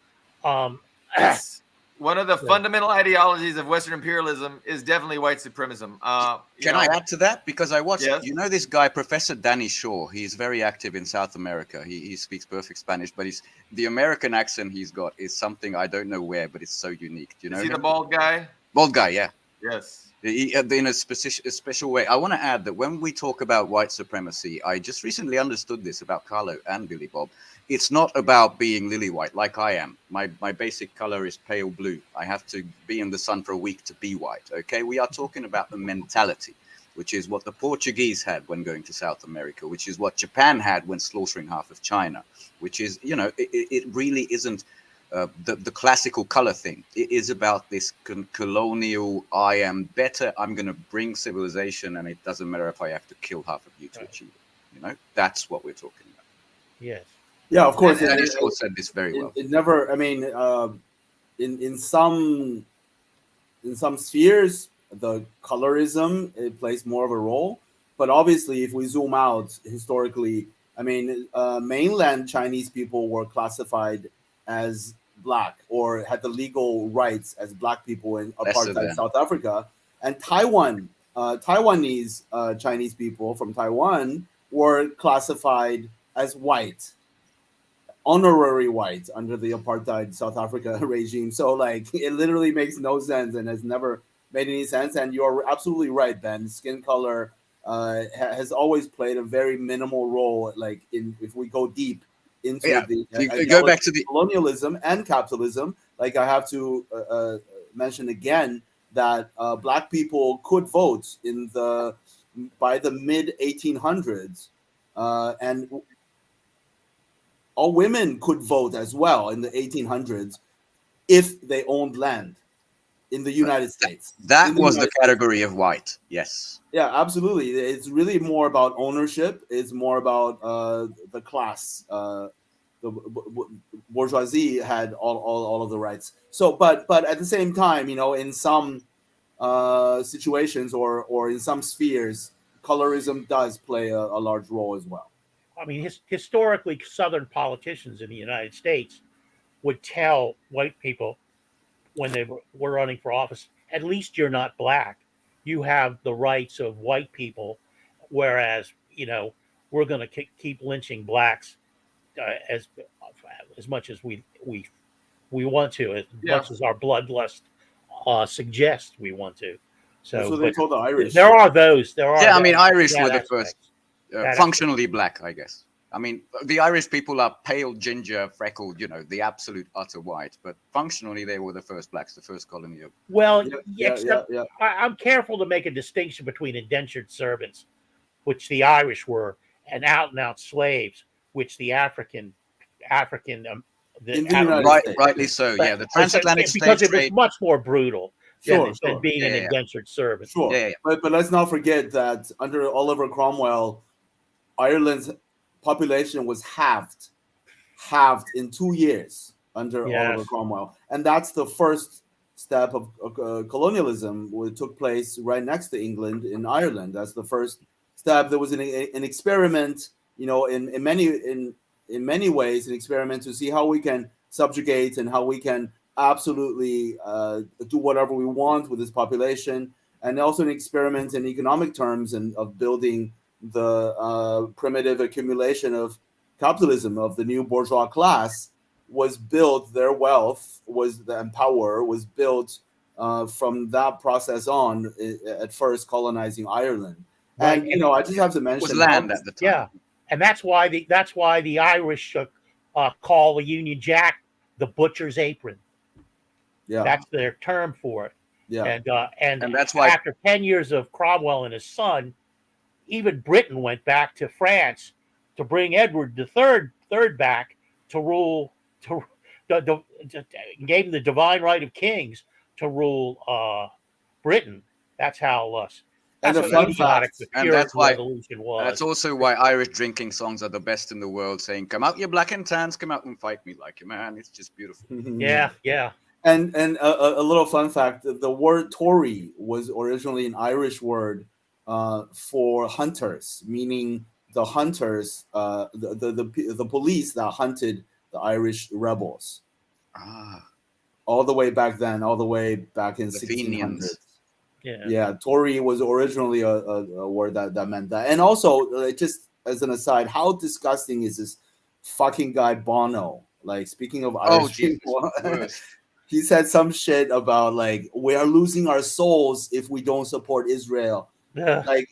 Um, it's one of the so, fundamental ideologies of Western imperialism is definitely white supremacism. Can I add to that? Because I watched, Yes. you know, this guy, Professor Danny Shaw. He's very active in South America. He speaks perfect Spanish, but the American accent he's got is something I don't know where, but it's so unique. Do you know Is he him? the bald guy? Bald guy, yeah. Yes. In a special way. I want to add that when we talk about white supremacy, I just recently understood this about Carlo and Billy Bob. It's not about being lily white like I am. My basic color is pale blue. I have to be in the sun for a week to be white. Okay, we are talking about the mentality, which is what the Portuguese had when going to South America, which is what Japan had when slaughtering half of China, which is, you know, it really isn't the classical color thing. It is about this colonial, I am better, I'm going to bring civilization, and it doesn't matter if I have to kill half of you to achieve it. You know, that's what we're talking about. yes. Yeah, of course. And Danny Shaw said this very well. It never. I mean, in some spheres, the colorism it plays more of a role. But obviously, if we zoom out historically, I mean, mainland Chinese people were classified as black or had the legal rights as black people in Lesser apartheid than. South Africa, and Taiwanese Chinese people from Taiwan were classified as white, honorary white under the apartheid South Africa regime. So like it literally makes no sense and has never made any sense. And you're absolutely right, Ben. Skin color has always played a very minimal role. Like if we go deep into Yeah, the you go back to the colonialism and capitalism, like I have to mention again that black people could vote by the mid 1800s, and all women could vote as well in the 1800s if they owned land in the United States. that was the category of white. Yes. Yeah, absolutely. It's really more about ownership. It's more about the class. The bourgeoisie had all of the rights. So, but at the same time, you know, in some situations or in some spheres, colorism does play a large role as well. I mean, historically, Southern politicians in the United States would tell white people when they were running for office, at least you're not black. You have the rights of white people, whereas, you know, we're going to keep lynching blacks as much as we want to, as Yeah. much as our bloodlust suggests we want to. That's So, what they but told the Irish. there are those. Yeah, I mean, Irish were the aspects. first That functionally black, I guess. I mean, the Irish people are pale, ginger, freckled, you know, the absolute utter white. But functionally, they were the first blacks, the first colony of. Well, Yeah. I'm careful to make a distinction between indentured servants, which the Irish were, and out and out slaves, which the African In the United States. Rightly so, yeah. The transatlantic because slave it was trade. much more brutal Sure, than being an Yeah. indentured servant. Sure. Yeah. But let's not forget that under Oliver Cromwell, Ireland's population was halved in 2 years under Yes. Oliver Cromwell, and that's the first step of colonialism, which took place right next to England in Ireland. That's the first step. There was an experiment, you know, in many ways, an experiment to see how we can subjugate and how we can absolutely do whatever we want with this population. and also an experiment in economic terms and of building the primitive accumulation of capitalism of the new bourgeois class was built. Their wealth and power was built from that process on. At first, colonizing Ireland, Right. and I just have to It was mention land at the time. Yeah, and that's why the Irish call the Union Jack the butcher's apron. Yeah, That's their term for it. yeah. And that's why after 10 years of Cromwell and his son, even Britain went back to France to bring Edward III back to rule, gave him the divine right of kings to rule Britain. That's how And that's a how fun idiotic fact, the and Puritan that's why Revolution was. that's also why Irish drinking songs are the best in the world, saying, "Come out, you black and tans, come out and fight me like a man." It's just beautiful. Yeah. And a little fun fact: the word Tory was originally an Irish word for hunters, meaning the hunters, the police that hunted the Irish rebels, Ah, all the way back then, all the way back in the 1600s. Fenians. Yeah, Tory was originally a word that meant that. And also, just as an aside, how disgusting is this fucking guy Bono? Like, speaking of Oh, Irish Jesus. people, Worse. he said some shit about like we are losing our souls if we don't support Israel. Yeah. Like,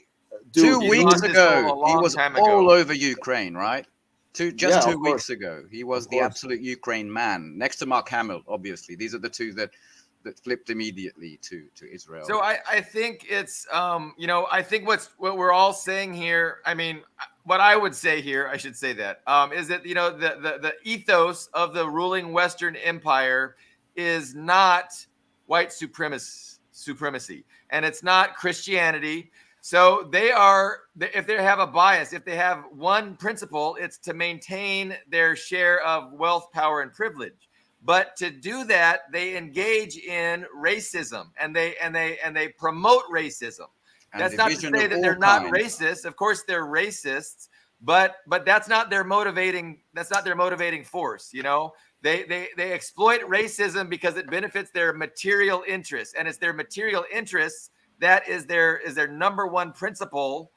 dude, Two He weeks lost his soul a ago, he long was time all ago. over Ukraine, right? Two Yeah, of weeks course. ago, he was Of the course. absolute Ukraine man, next to Mark Hamill. Obviously, these are the two that flipped immediately to Israel. So I think it's I think what we're all saying here, I mean, what I would say here, I should say that, is that the ethos of the ruling Western Empire is not white supremacy, and it's not Christianity. So if they have a bias, if they have one principle, it's to maintain their share of wealth, power, and privilege. But to do that, they engage in racism and they promote racism. And That's not to division say of that all they're not kinds. racist. Of course, they're racists, but that's not their motivating. That's not their motivating force. They exploit racism because it benefits their material interests, and it's their material interests that is their number one principle.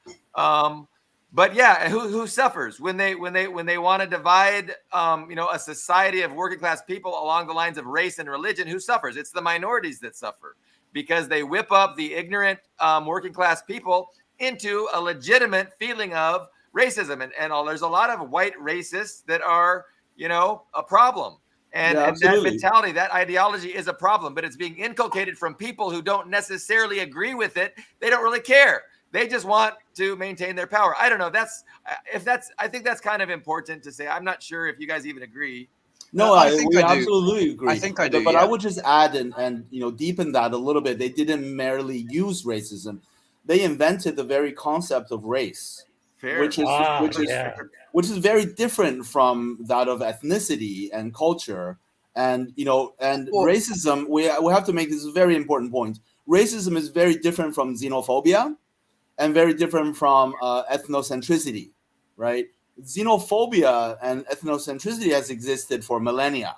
But yeah, who suffers when they want to divide a society of working class people along the lines of race and religion? Who suffers? It's the minorities that suffer, because they whip up the ignorant working class people into a legitimate feeling of racism, and there's a lot of white racists that are a problem. And, Yeah, and that absolutely. mentality, that ideology is a problem, but it's being inculcated from people who don't necessarily agree with it. They don't really care. They just want to maintain their power. I don't know. I think that's kind of important to say. I'm not sure if you guys even agree. No, I think we I do. absolutely agree. I think I do, But yeah. I would just add and deepen that a little bit. They didn't merely use racism; they invented the very concept of race, Fair. which is Yeah. which is very different from that of ethnicity and culture. And Well- racism. We have to make this a very important point. Racism is very different from xenophobia, and very different from ethnocentricity, right? Xenophobia and ethnocentricity has existed for millennia.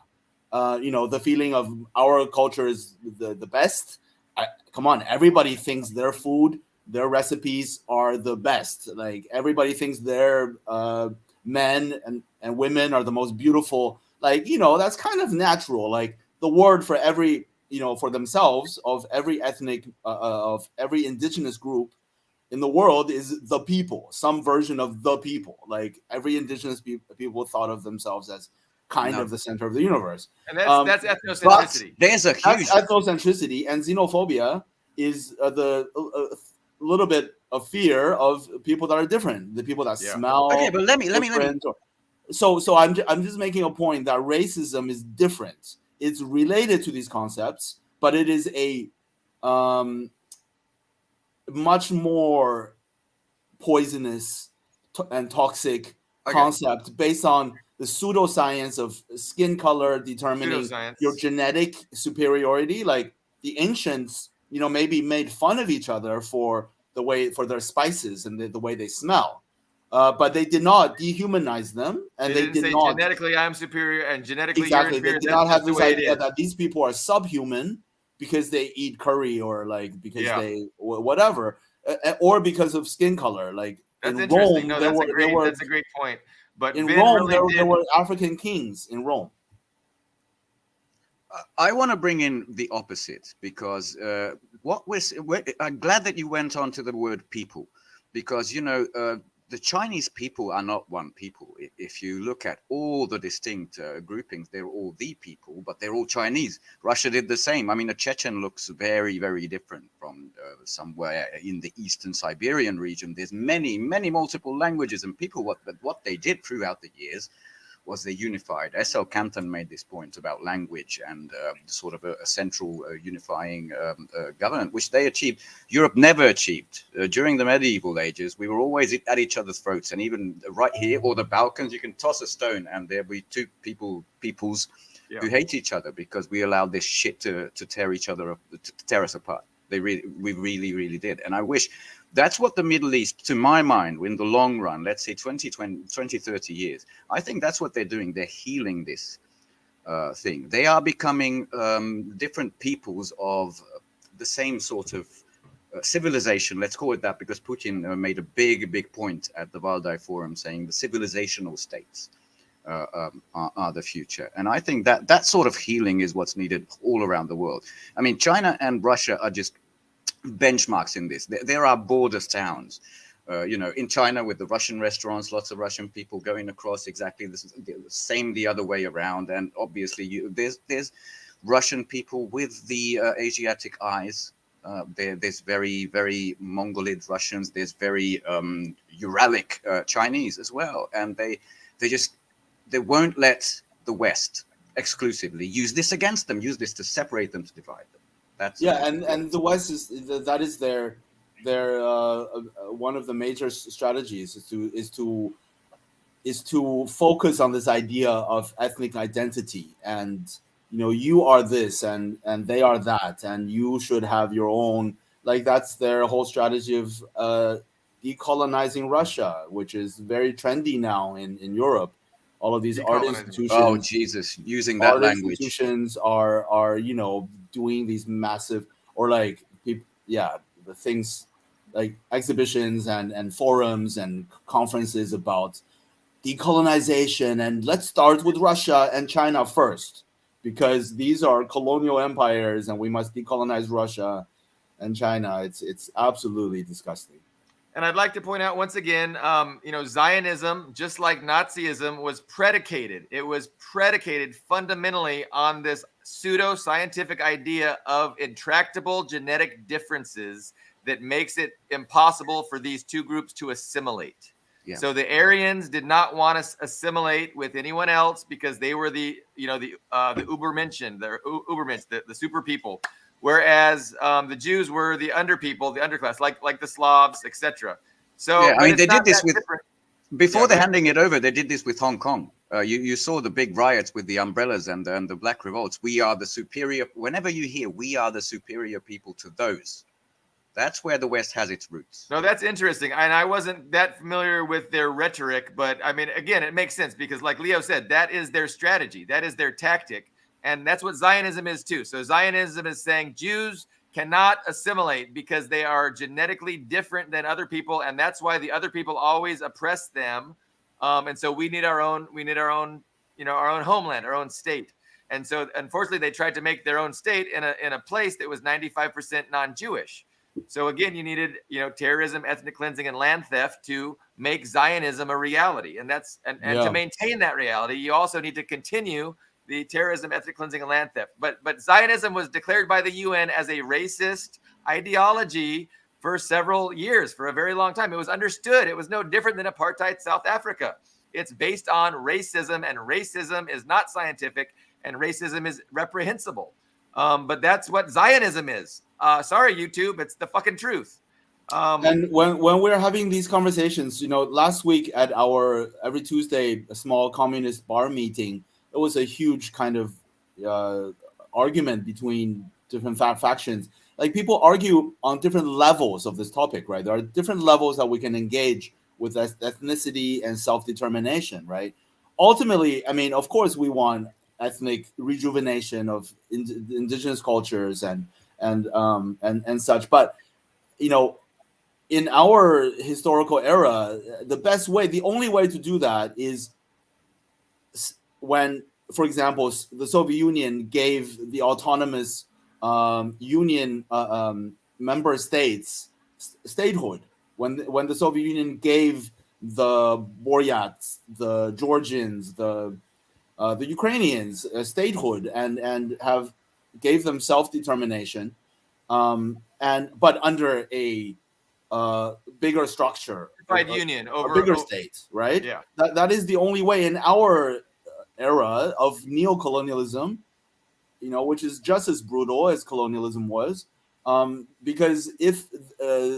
The feeling of our culture is the best. Come on, everybody thinks their food, their recipes are the best. Like, everybody thinks their men and women are the most beautiful. Like, that's kind of natural. Like, the word for every, for themselves, of every ethnic, of every indigenous group in the world is the people, some version of the people. Like, every indigenous people thought of themselves as kind of the center of the universe. And that's But ethnocentricity. there's a That's huge ethnocentricity, and xenophobia is the little bit of fear of people that are different, the people that Yeah. smell. Okay, but let me different. So I'm just making a point that racism is different. It's related to these concepts, but it is a much more poisonous and toxic concept based on the pseudoscience of skin color determining Pseudoscience. your genetic superiority. Like, the ancients, maybe made fun of each other for their spices and the way they smell, but they did not dehumanize them, and They they didn't did say not genetically I'm superior and genetically exactly. you're inferior. They did not That's have just the this way it idea is. that these people are subhuman because they eat curry or like because Yeah. they whatever, or because of skin color. Like That's in interesting. Rome, No, there were that's a great point. But in Vin Rome really there did. were African kings in Rome. I want to bring in the opposite because I'm glad that you went on to the word people, because the Chinese people are not one people. If you look at all the distinct groupings, they're all the people, but they're all Chinese. Russia did the same. I mean, a Chechen looks very, very different from somewhere in the eastern Siberian region. There's many, many multiple languages and people. But what they did throughout the years was they unified. S.L. Canton made this point about language and sort of a central unifying government, which they achieved. Europe never achieved. During the medieval ages, we were always at each other's throats. And even right here, or the Balkans, you can toss a stone and there'll be two peoples who hate each other because we allowed this shit to tear each other up, to tear us apart. We really, really did. And I wish that's what the Middle East, to my mind, in the long run, let's say 20, 30 years, I think that's what they're doing. They're healing this thing. They are becoming different peoples of the same sort of civilization. Let's call it that, because Putin made a big point at the Valdai Forum saying the civilizational states are the future. And I think that sort of healing is what's needed all around the world. I mean, China and Russia are just benchmarks in this. There are border towns, in China with the Russian restaurants, lots of Russian people going across, exactly the same the other way around. And obviously there's Russian people with the Asiatic eyes. There's very, very Mongolid Russians. There's very Uralic Chinese as well. And they won't let the West exclusively use this against them, use this to separate them, to divide them. That's and the West that is their one of the major strategies is to focus on this idea of ethnic identity, and you are this and they are that, and you should have your own, like that's their whole strategy of decolonizing Russia, which is very trendy now in Europe. All of these art institutions. Oh Jesus! Using that language. Institutions are doing these massive, or like the things like exhibitions and forums and conferences about decolonization, and let's start with Russia and China first because these are colonial empires and we must decolonize Russia and China. It's absolutely disgusting. And I'd like to point out once again, Zionism, just like Nazism, was predicated. It was predicated fundamentally on this pseudo-scientific idea of intractable genetic differences that makes it impossible for these two groups to assimilate. Yeah. So the Aryans did not want to assimilate with anyone else because they were the Übermenschen, the super people. Whereas the Jews were the underpeople, the underclass, like the Slavs, etc. So yeah, I mean, they did this with different. Before they're handing it over. They did this with Hong Kong. You saw the big riots with the umbrellas and the black revolts. We are the superior. Whenever you hear "we are the superior people" to those, that's where the West has its roots. No, that's interesting. And I wasn't that familiar with their rhetoric, but I mean, again, it makes sense because, like Leo said, that is their strategy. That is their tactic. And that's what Zionism is too. So Zionism is saying Jews cannot assimilate because they are genetically different than other people, and that's why the other people always oppress them. And so we need our own, our own homeland, our own state. And so, unfortunately, they tried to make their own state in a place that was 95% non-Jewish. So again, you needed, terrorism, ethnic cleansing, and land theft to make Zionism a reality. And to maintain that reality, you also need to continue the terrorism, ethnic cleansing, and land theft. But Zionism was declared by the UN as a racist ideology for several years, for a very long time. It was understood. It was no different than apartheid South Africa. It's based on racism, and racism is not scientific, and racism is reprehensible. But that's what Zionism is. Sorry, YouTube, it's the fucking truth. And when we're having these conversations, last week at our every Tuesday small communist bar meeting, it was a huge kind of argument between different factions. Like people argue on different levels of this topic, right? There are different levels that we can engage with ethnicity and self-determination, right? Ultimately, I mean, of course, we want ethnic rejuvenation of indigenous cultures and such. But you know, in our historical era, the only way to do that is when, for example, the Soviet Union gave the autonomous Union member states statehood. When the Soviet Union gave the Buryats, the Georgians, the Ukrainians statehood and have gave them self determination, but under a bigger structure, union a over bigger state, right? Yeah. That is the only way in our era of neo-colonialism, you know, which is just as brutal as colonialism was, because if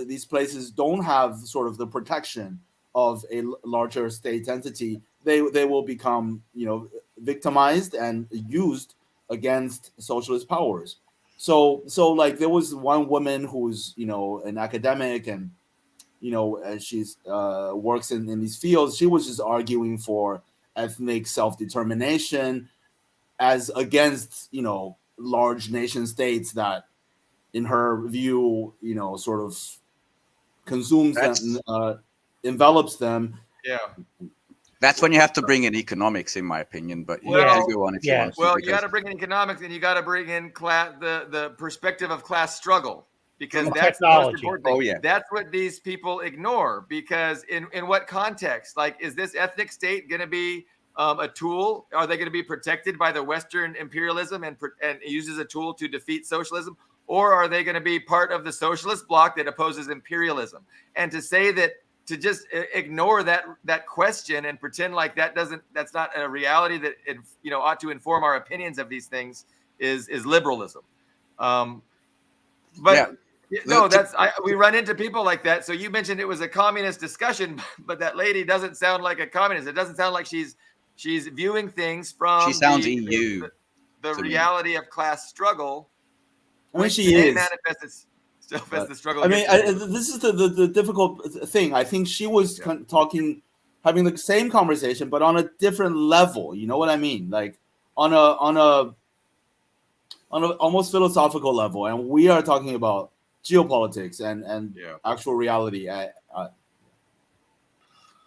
these places don't have sort of the protection of a larger state entity, they will become, you know, victimized and used against socialist powers. So like there was one woman who's, you know, an academic, and you know, as she's works in these fields, she was just arguing for ethnic self-determination as against, you know, large nation states that in her view, you know, sort of consumes them, envelops them. Yeah. That's when you have to bring in economics, in my opinion. But you Well, go on if you want to. Well, you got to bring in economics, and you got to bring in the perspective of class struggle, because And that's the most technology. important thing. Oh, yeah. That's what these people ignore, because in what context? Like, is this ethnic state going to be a tool? Are they going to be protected by the Western imperialism and used as a tool to defeat socialism? Or are they going to be part of the socialist bloc that opposes imperialism? And to say that, to just ignore that question and pretend like that's not a reality that you know ought to inform our opinions of these things is liberalism. But yeah. No, we run into people like that. So you mentioned it was a communist discussion, but that lady doesn't sound like a communist. It doesn't sound like she's viewing things from She sounds EU the reality of class struggle. I mean, she is manifests itself as the struggle. I mean, this is the difficult thing. I think she was having the same conversation, but on a different level. You know what I mean? Like on a almost philosophical level, and we are talking about geopolitics and actual reality.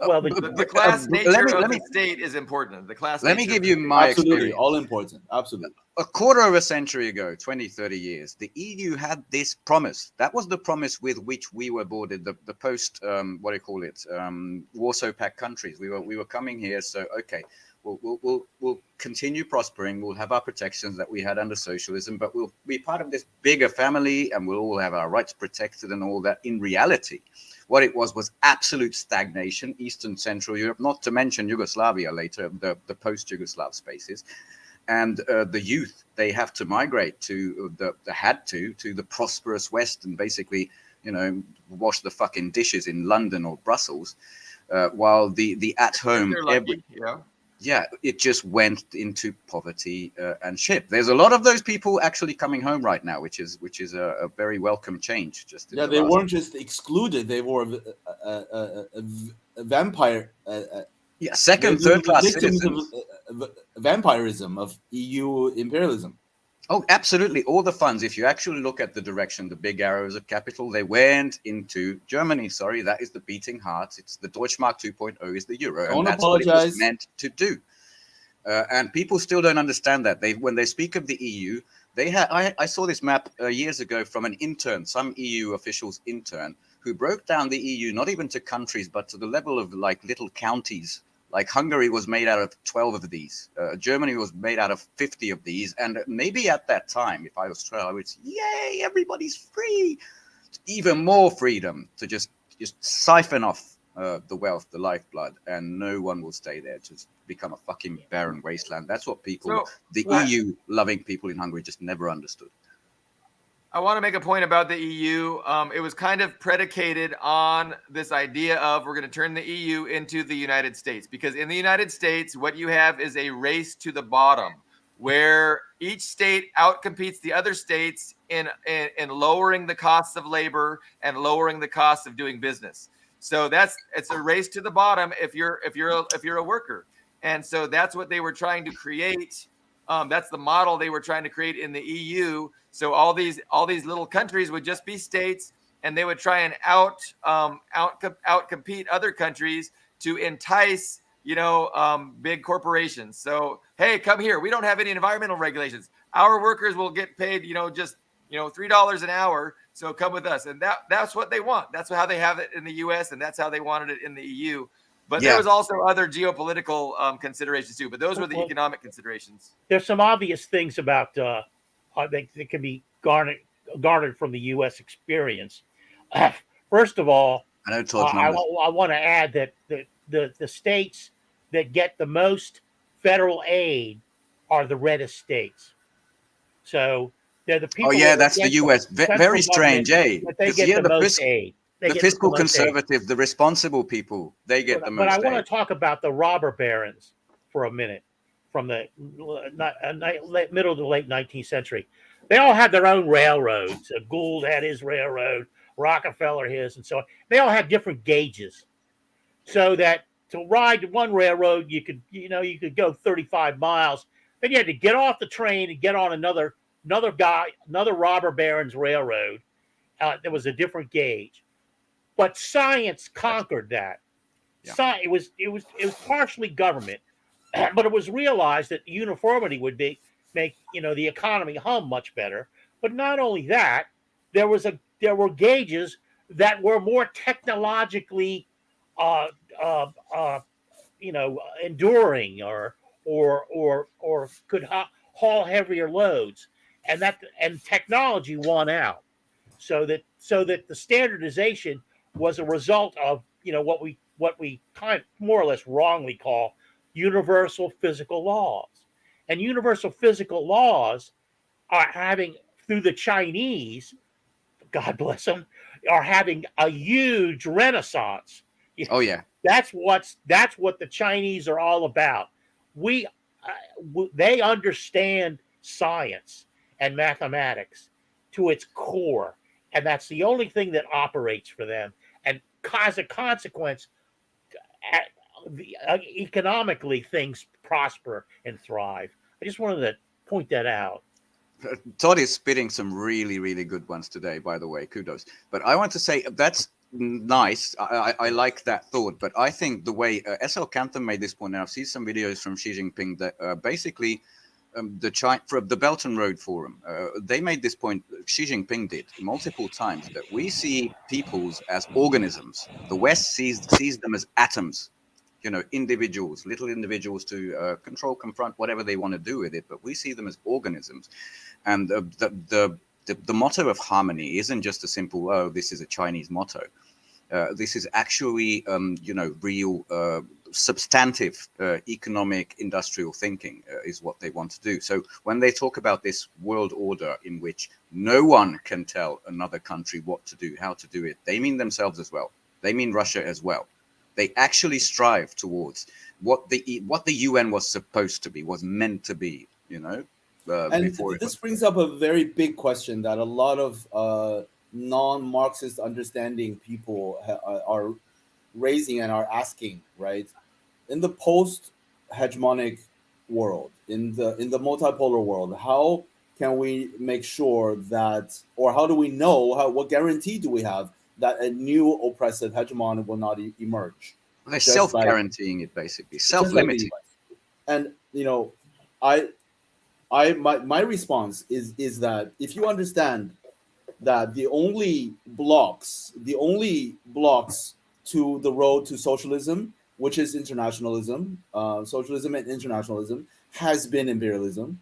Well, the class nature of the state is important. The class. Let me give you my experience. All important. Absolutely. A quarter of a century ago, 20, 30 years, the EU had this promise. That was the promise with which we were boarded, the post, Warsaw Pact countries. We were coming here, so okay, we'll continue prospering. We'll have our protections that we had under socialism, but we'll be part of this bigger family, and we'll all have our rights protected and all that. In reality, what it was absolute stagnation, Eastern Central Europe, not to mention Yugoslavia later, the post-Yugoslav spaces. And the youth, they have to migrate to the prosperous West and basically, you know, wash the fucking dishes in London or Brussels, while the at home, it just went into poverty and shit. There's a lot of those people actually coming home right now, which is a very welcome change. They weren't just excluded; they were a vampire. Second, third class citizens. Vampirism of EU imperialism. Oh, absolutely. All the funds, if you actually look at the direction, the big arrows of capital, they went into Germany. Sorry, that is the beating heart. It's the Deutschmark 2.0 is the euro. Don't and that's apologize. What it was meant to do. And people still don't understand that. When they speak of the EU, I saw this map years ago from an intern, some EU official's intern, who broke down the EU, not even to countries, but to the level of like little counties. Like Hungary was made out of 12 of these. Germany was made out of 50 of these. And maybe at that time, if I was 12, I would say, yay, everybody's free. Even more freedom to just siphon off the wealth, the lifeblood, and no one will stay there. Just become a fucking barren wasteland. That's what EU loving people in Hungary just never understood. I want to make a point about the EU. It was kind of predicated on this idea of we're going to turn the EU into the United States, because in the United States, what you have is a race to the bottom where each state outcompetes the other states in lowering the costs of labor and lowering the costs of doing business. So it's a race to the bottom if you're a worker. And so that's what they were trying to create That's the model they were trying to create in the EU. So all these little countries would just be states, and they would try and out compete other countries to entice big corporations. So hey, come here. We don't have any environmental regulations. Our workers will get paid just $3 an hour. So come with us, and that's what they want. That's how they have it in the U.S. and that's how they wanted it in the EU. But there was also other geopolitical considerations too. But those were the economic considerations. There's some obvious things about that can be garnered from the U.S. experience. First of all, I know I want to add that the states that get the most federal aid are the reddest states. So they're the people. Oh yeah, that's the U.S. Very strange, eh? But they get the most aid. The fiscal conservative, the responsible people, they get the most. But I want to talk about the robber barons for a minute from the middle to late 19th century. They all had their own railroads. Gould had his railroad, Rockefeller his, and so on. They all had different gauges, so that to ride one railroad, you could go 35 miles. Then you had to get off the train and get on another robber baron's railroad. There was a different gauge, but science conquered that. Yeah. It was partially government, but it was realized that uniformity would make the economy hum much better. But not only that, there were gauges that were more technologically enduring or could haul heavier loads, and technology won out, so that the standardization was a result of what we kind of more or less wrongly call universal physical laws. And universal physical laws are having, through the Chinese, God bless them, are having a huge renaissance. Oh yeah, that's what the Chinese are all about. They understand science and mathematics to its core, and that's the only thing that operates for them. And as a consequence, economically, things prosper and thrive. I just wanted to point that out. Todd is spitting some really, really good ones today, by the way. Kudos. But I want to say that's nice. I like that thought. But I think the way SL Cantham made this point, and I've seen some videos from Xi Jinping that basically from the Belt and Road Forum, they made this point, Xi Jinping did multiple times, that we see peoples as organisms. The West sees them as atoms. Individuals, little individuals to control, confront, whatever they want to do with it. But we see them as organisms. And the motto of harmony isn't just a simple, oh, this is a Chinese motto. This is actually, real substantive economic industrial thinking is what they want to do. So when they talk about this world order in which no one can tell another country what to do, how to do it, they mean themselves as well. They mean Russia as well. They actually strive towards what the UN was supposed to be, was meant to be, and this brings up a very big question that a lot of non-Marxist understanding people are raising and are asking, right? In the post-hegemonic world, in the multipolar world, how can we make sure that, or how do we know, what guarantee do we have that a new oppressive hegemon will not emerge? They're self-guaranteeing it, basically, self-limiting. And my response is that if you understand that the only blocks to the road to socialism, which is internationalism, socialism and internationalism, has been imperialism.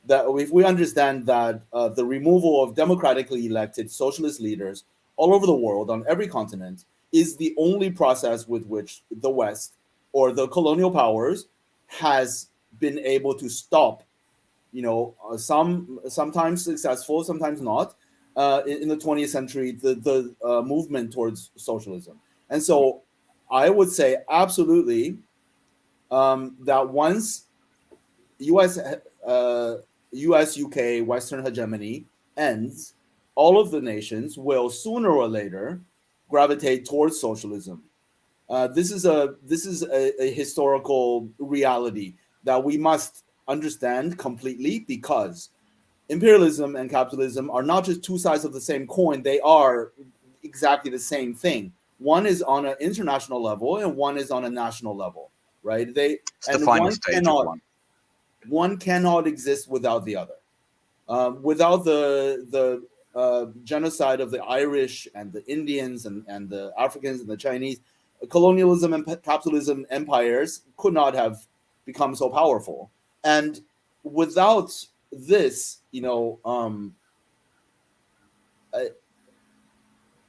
That if we understand that the removal of democratically elected socialist leaders all over the world, on every continent, is the only process with which the West or the colonial powers has been able to stop, sometimes successful, sometimes not, in the 20th century, the movement towards socialism. And so I would say absolutely that once US, UK, Western hegemony ends, all of the nations will sooner or later gravitate towards socialism. This is a historical reality that we must understand completely, because imperialism and capitalism are not just two sides of the same coin. They are exactly the same thing. One is on an international level and one is on a national level, right? It's the final stage of one cannot exist without the other. Without the genocide of the Irish and the Indians and the Africans and the Chinese, colonialism and capitalism empires could not have become so powerful. And without this, a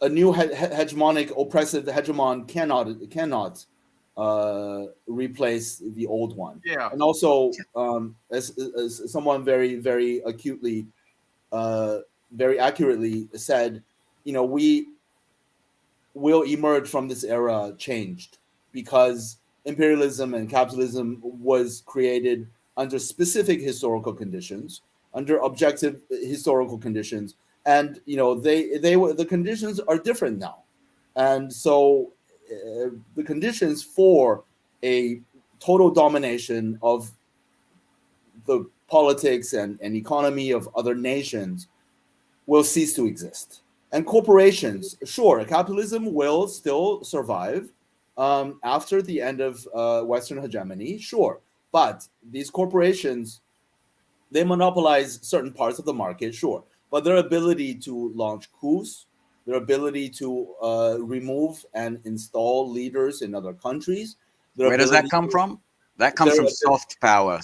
new hegemonic, oppressive hegemon cannot replace the old one. Yeah. And also, as someone very, very acutely, very accurately said, we will emerge from this era changed, because imperialism and capitalism was created under specific historical conditions, under objective historical conditions, and the conditions are different now, and so the conditions for a total domination of the politics and economy of other nations will cease to exist. And corporations, sure, capitalism will still survive after the end of Western hegemony, sure. But these corporations, they monopolize certain parts of the market, sure. But their ability to launch coups, their ability to remove and install leaders in other countries. Where does that come from? That comes from soft power,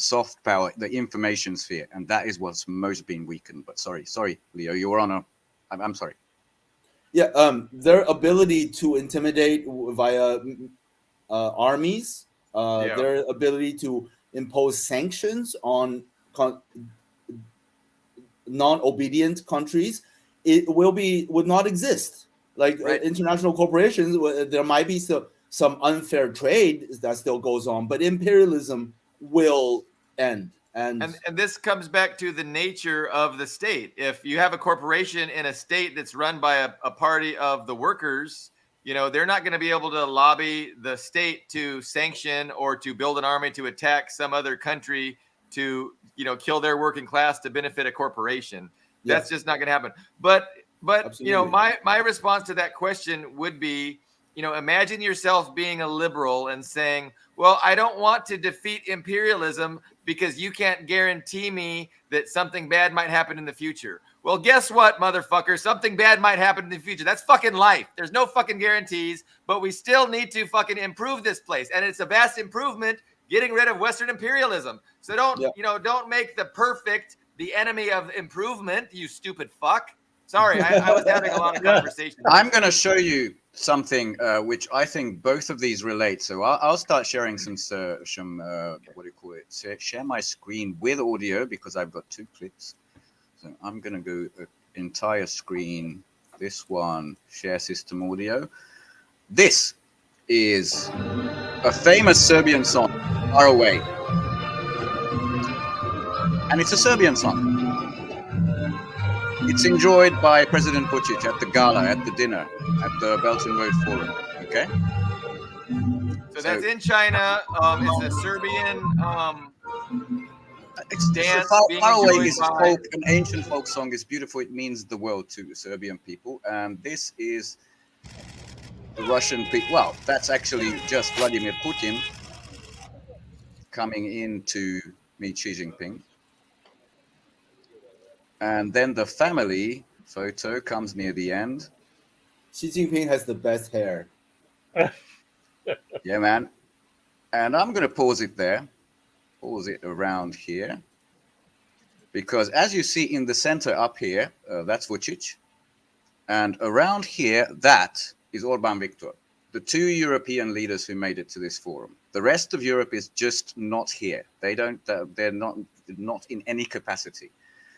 the information sphere, and that is what's most been weakened. But sorry, Leo, you were on a. I'm sorry. Yeah, their ability to intimidate via armies, their ability to impose sanctions on non-obedient countries, would not exist. Like international corporations, there might be some unfair trade that still goes on, but imperialism will end. And this comes back to the nature of the state. If you have a corporation in a state that's run by a party of the workers, they're not going to be able to lobby the state to sanction or to build an army to attack some other country to, kill their working class to benefit a corporation. That's just not going to happen. But absolutely. My response to that question would be, imagine yourself being a liberal and saying, well, I don't want to defeat imperialism because you can't guarantee me that something bad might happen in the future. Well, guess what, motherfucker? Something bad might happen in the future. That's fucking life. There's no fucking guarantees, but we still need to fucking improve this place. And it's a vast improvement getting rid of Western imperialism. So don't make the perfect the enemy of improvement, you stupid fuck. Sorry, I was having a lot of conversation. I'm going to show you something which I think both of these relate. So I'll start sharing some what do you call it? Share my screen with audio, because I've got 2 clips. So I'm going to go entire screen. This one, share system audio. This is a famous Serbian song, Far Away. And it's a Serbian song. It's enjoyed by President Vučić at the gala, at the dinner, at the Belt and Road Forum. Okay. So that's in China. It's a Serbian dance. Far Away is an ancient folk song. It's beautiful. It means the world to Serbian people. And this is the Russian people. Well, that's actually just Vladimir Putin coming in to meet Xi Jinping. And then the family photo comes near the end. Xi Jinping has the best hair. Yeah, man. And I'm going to pause it there. Pause it around here. Because as you see in the center up here, that's Vučić. And around here, that is Orban Viktor, the 2 European leaders who made it to this forum. The rest of Europe is just not here. They're not in any capacity.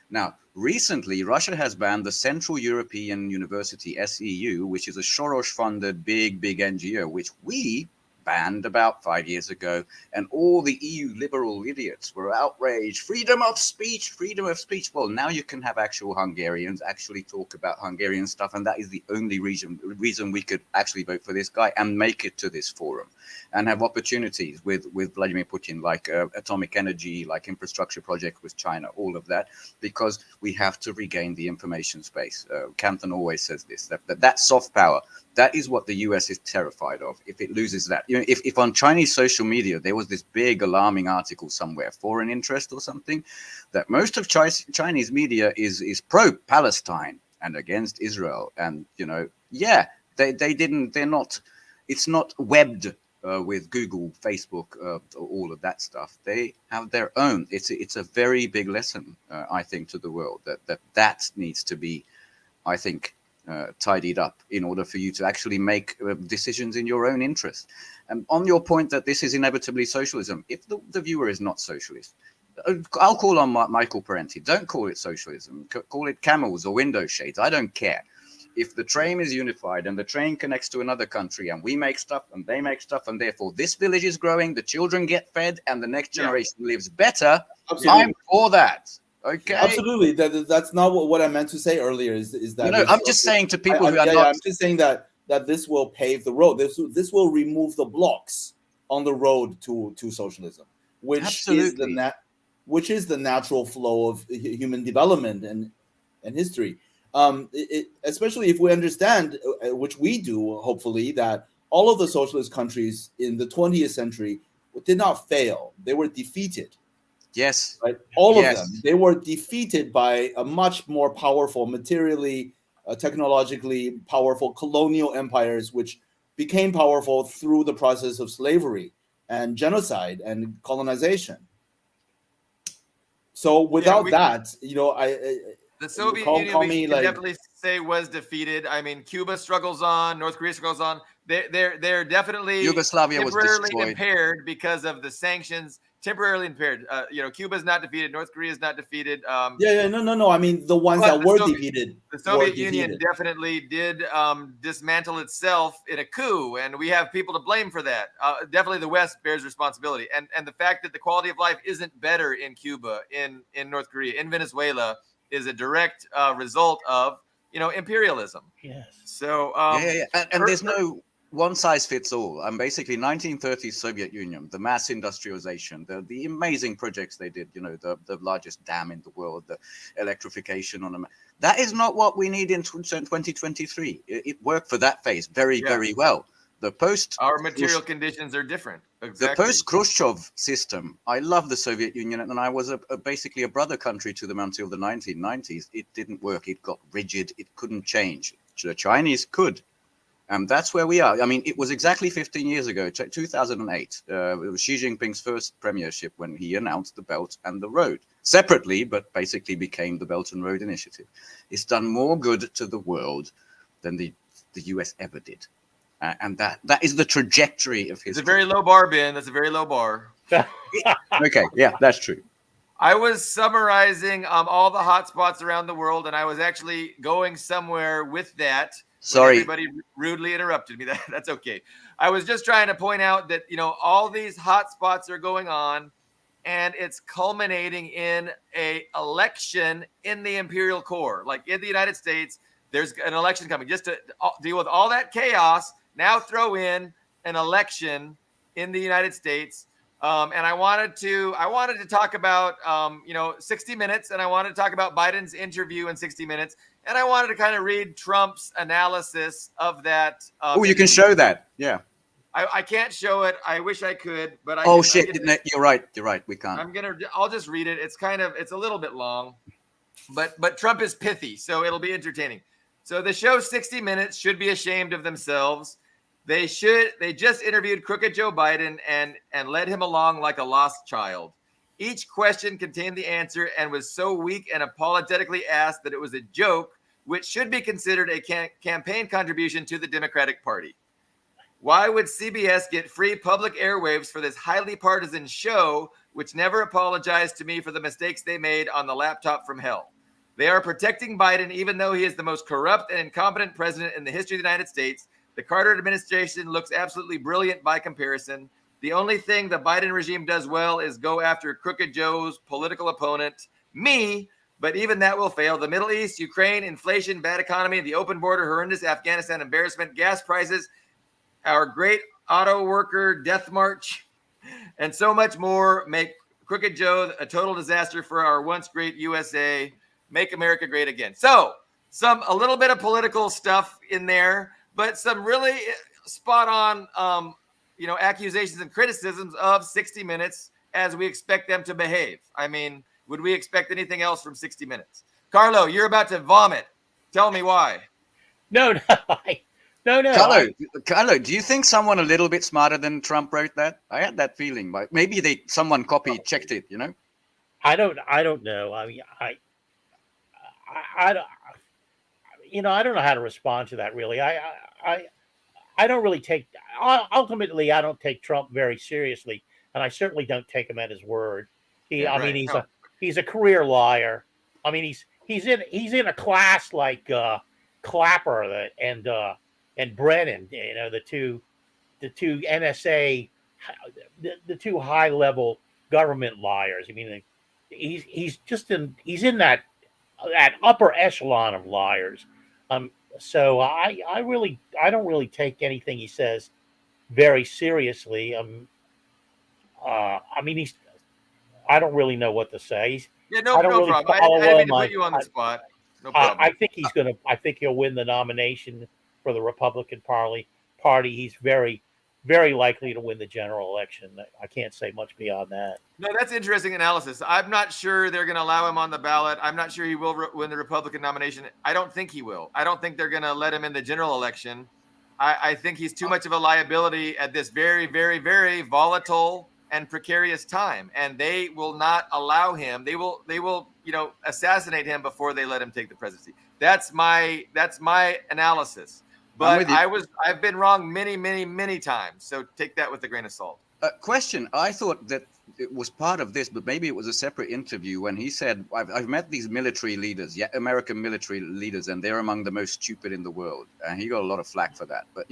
Now, recently, Russia has banned the Central European University, SEU, which is a Soros-funded big NGO, which we banned about 5 years ago, and all the EU liberal idiots were outraged. Freedom of speech, freedom of speech. Well, now you can have actual Hungarians actually talk about Hungarian stuff, and that is the only reason we could actually vote for this guy and make it to this forum and have opportunities with Vladimir Putin, like atomic energy, like infrastructure project with China, all of that, because we have to regain the information space. Canton always says this, that soft power, that is what the US is terrified of. If it loses that, if on Chinese social media there was this big alarming article somewhere, foreign interest or something, that most of Chinese media is pro-Palestine and against Israel, and they're not. It's not webbed with Google, Facebook, all of that stuff. They have their own. It's a very big lesson, I think, to the world that needs to be, I think, tidied up in order for you to actually make decisions in your own interest. And on your point that this is inevitably socialism, if the viewer is not socialist, I'll call on Michael Parenti. Don't call it socialism. Call it camels or window shades. I don't care. If the train is unified and the train connects to another country and we make stuff and they make stuff and therefore this village is growing, the children get fed and the next generation lives better, Absolutely. I'm for that. Okay. Absolutely. That's not what I meant to say earlier. Is that I'm just saying to people who are not. I'm just saying that this will pave the road. This will remove the blocks on the road to socialism, which Absolutely. is the natural flow of human development and history. Especially if we understand, which we do, hopefully, that all of the socialist countries in the 20th century did not fail; they were defeated. Yes. Right? All of them. They were defeated by a much more powerful, materially, technologically powerful colonial empires, which became powerful through the process of slavery and genocide and colonization. So without the Soviet Union, we can definitely say was defeated. I mean, Cuba struggles on, North Korea struggles on. They're definitely Yugoslavia temporarily was impaired because of the sanctions. Temporarily impaired. Cuba's not defeated. North Korea's not defeated. No. I mean, the ones that were defeated. The Soviet Union definitely did dismantle itself in a coup, and we have people to blame for that. Definitely, the West bears responsibility, and the fact that the quality of life isn't better in Cuba, in North Korea, in Venezuela, is a direct result of imperialism. Yes. So and there's no one size fits all. And basically 1930s Soviet Union, the mass industrialization, the amazing projects they did, the largest dam in the world, the electrification that is not what we need in 2023. It worked for that phase very well. Our material conditions are different. Exactly. The post-Khrushchev system, I love the Soviet Union, and I was basically a brother country to them until the 1990s. It didn't work. It got rigid. It couldn't change. The Chinese could. And that's where we are. I mean, it was exactly 15 years ago, 2008. It was Xi Jinping's first premiership when he announced the Belt and the Road. Separately, but basically became the Belt and Road Initiative. It's done more good to the world than the US ever did. And that is the trajectory of history. It's a very low bar, Ben. That's a very low bar. Okay, yeah, that's true. I was summarizing all the hot spots around the world, and I was actually going somewhere with that. Sorry. Everybody rudely interrupted me. That's okay. I was just trying to point out that, all these hot spots are going on, and it's culminating in an election in the imperial core. Like in the United States, there's an election coming. Just to deal with all that chaos, now throw in an election in the United States. And I wanted to talk about, 60 Minutes, and I wanted to talk about Biden's interview in 60 Minutes. And I wanted to kind of read Trump's analysis of that. You can show that. Yeah. I can't show it. I wish I could, but You're right. We can't. I'll just read it. It's a little bit long, but Trump is pithy, so it'll be entertaining. So the show 60 Minutes should be ashamed of themselves. They just interviewed crooked Joe Biden and led him along like a lost child. Each question contained the answer and was so weak and apologetically asked that it was a joke, which should be considered a campaign contribution to the Democratic Party. Why would CBS get free public airwaves for this highly partisan show, which never apologized to me for the mistakes they made on the laptop from hell? They are protecting Biden, even though he is the most corrupt and incompetent president in the history of the United States. The Carter administration looks absolutely brilliant by comparison. The only thing the Biden regime does well is go after Crooked Joe's political opponent, me, but even that will fail. The Middle East, Ukraine, inflation, bad economy, the open border, horrendous Afghanistan embarrassment, gas prices, our great auto worker death march, and so much more make Crooked Joe a total disaster for our once great USA. Make America great again. So a little bit of political stuff in there, but some really spot on, accusations and criticisms of 60 Minutes as we expect them to behave. I mean, would we expect anything else from 60 Minutes? Carlo, you're about to vomit. Tell me why. No, no. Carlo, do you think someone a little bit smarter than Trump wrote that? I had that feeling, but maybe someone checked it, you know? I don't know. I mean, I don't, I don't know how to respond to that really. I don't really ultimately, I don't take Trump very seriously, and I certainly don't take him at his word. I mean, he's a career liar. I mean, he's in a class like Clapper and Brennan, the two NSA, the two high level government liars. I mean, he's in that upper echelon of liars. So I don't really take anything he says very seriously. I mean, I don't really know what to say. No really problem. I didn't mean to put you on the spot. No problem. I think he'll win the nomination for the Republican Party. He's very, very likely to win the general election. I can't say much beyond that. No, that's interesting analysis. I'm not sure they're going to allow him on the ballot. I'm not sure he will win the Republican nomination. I don't think he will. I don't think they're going to let him in the general election. I think he's too much of a liability at this very, very, very volatile and precarious time, and they will not allow him. They will, assassinate him before they let him take the presidency. That's my analysis. But I've been wrong many, many, many times. So take that with a grain of salt. Question. I thought that it was part of this, but maybe it was a separate interview when he said, I've met these military leaders, American military leaders, and they're among the most stupid in the world. And he got a lot of flack for that. But,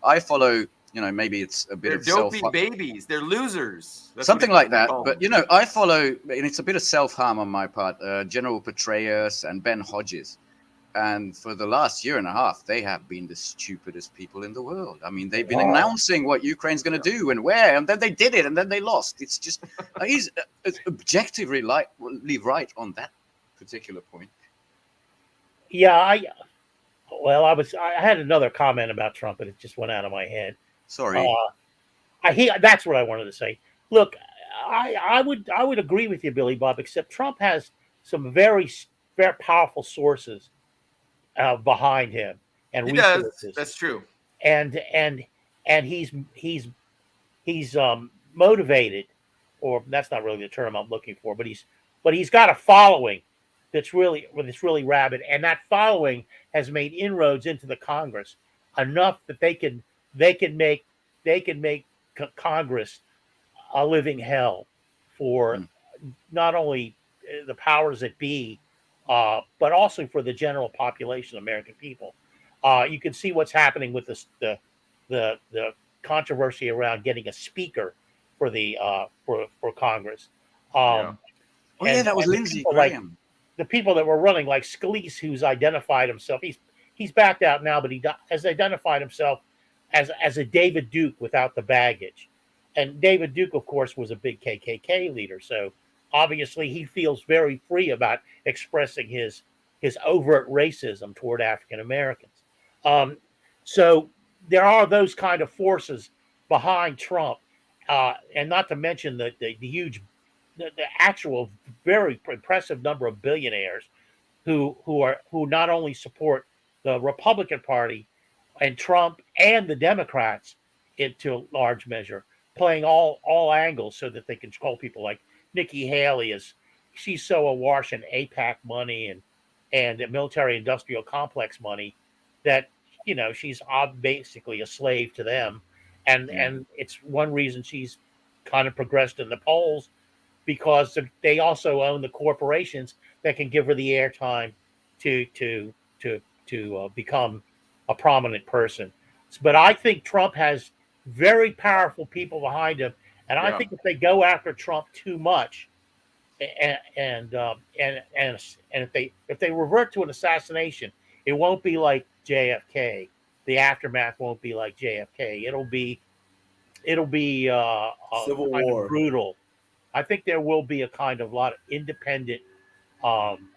I follow, maybe it's a bit of dopey babies. They're losers. That's something like that. But, I follow, and it's a bit of self-harm on my part, General Petraeus and Ben Hodges. And for the last year and a half, they have been the stupidest people in the world. I mean, they've been announcing what Ukraine's going to do and where, and then they did it, and then they lost. It's just, he's objectively right on that particular point. Yeah, I had another comment about Trump, but it just went out of my head. Sorry. That's what I wanted to say. Look, I would agree with you, Billy Bob, except Trump has some very, very powerful sources behind him and resources. Does. That's true. And he's motivated, or that's not really the term I'm looking for, but he's got a following that's really rabid, and that following has made inroads into the Congress enough that they can make Congress a living hell for not only the powers that be, but also for the general population of American people. You can see what's happening with the controversy around getting a speaker for the for Congress. That was Lindsey Graham. The people that were running, like Scalise, who's identified himself. He's backed out now, but he has identified himself as a David Duke without the baggage. And David Duke, of course, was a big KKK leader, so obviously he feels very free about expressing his overt racism toward African Americans. So there are those kind of forces behind Trump, and not to mention the actual very impressive number of billionaires who not only support the Republican Party and Trump and the Democrats to a large measure, playing all angles so that they control people like Nikki Haley. She's so awash in AIPAC money and the military industrial complex money that she's basically a slave to them, and it's one reason she's kind of progressed in the polls, because they also own the corporations that can give her the airtime to become a prominent person. But I think Trump has very powerful people behind him, and I Yeah. think if they go after Trump too much, and if they revert to an assassination, it won't be like JFK. The aftermath won't be like JFK. It'll be Civil kind of War. brutal. I think there will be a kind of lot of independent um,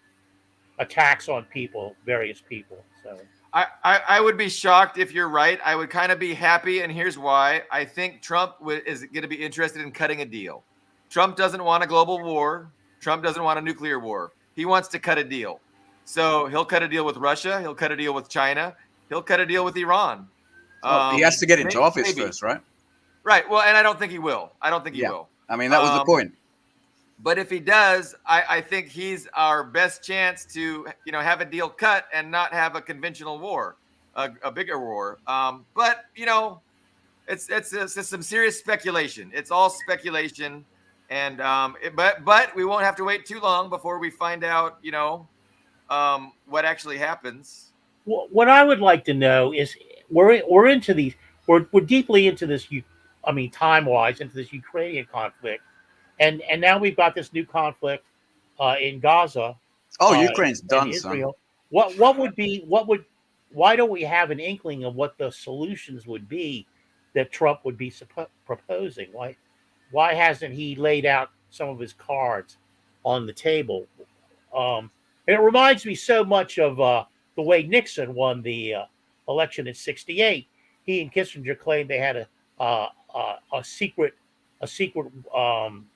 attacks on people, various people. So I would be shocked if you're right. I would kind of be happy, and here's why. I think Trump is going to be interested in cutting a deal. Trump doesn't want a global war. Trump doesn't want a nuclear war. He wants to cut a deal. So he'll cut a deal with Russia. He'll cut a deal with China. He'll cut a deal with Iran. Well, he has to get into office Maybe. first, right? Right. Well, and I don't think he will. I don't think he Yeah. will. I mean, that was the point. But if he does, I think he's our best chance to, have a deal cut and not have a conventional war, a bigger war. But it's some serious speculation. It's all speculation, and but we won't have to wait too long before we find out, what actually happens. what I would like to know is we're into these we're deeply into this. I mean, time wise, into this Ukrainian conflict, and now we've got this new conflict in Gaza Oh, uh, Ukraine's and done, son. Israel. What would why don't we have an inkling of what the solutions would be that Trump would be proposing? Why hasn't he laid out some of his cards on the table? And it reminds me so much of the way Nixon won the election in '68. He and Kissinger claimed they had a secret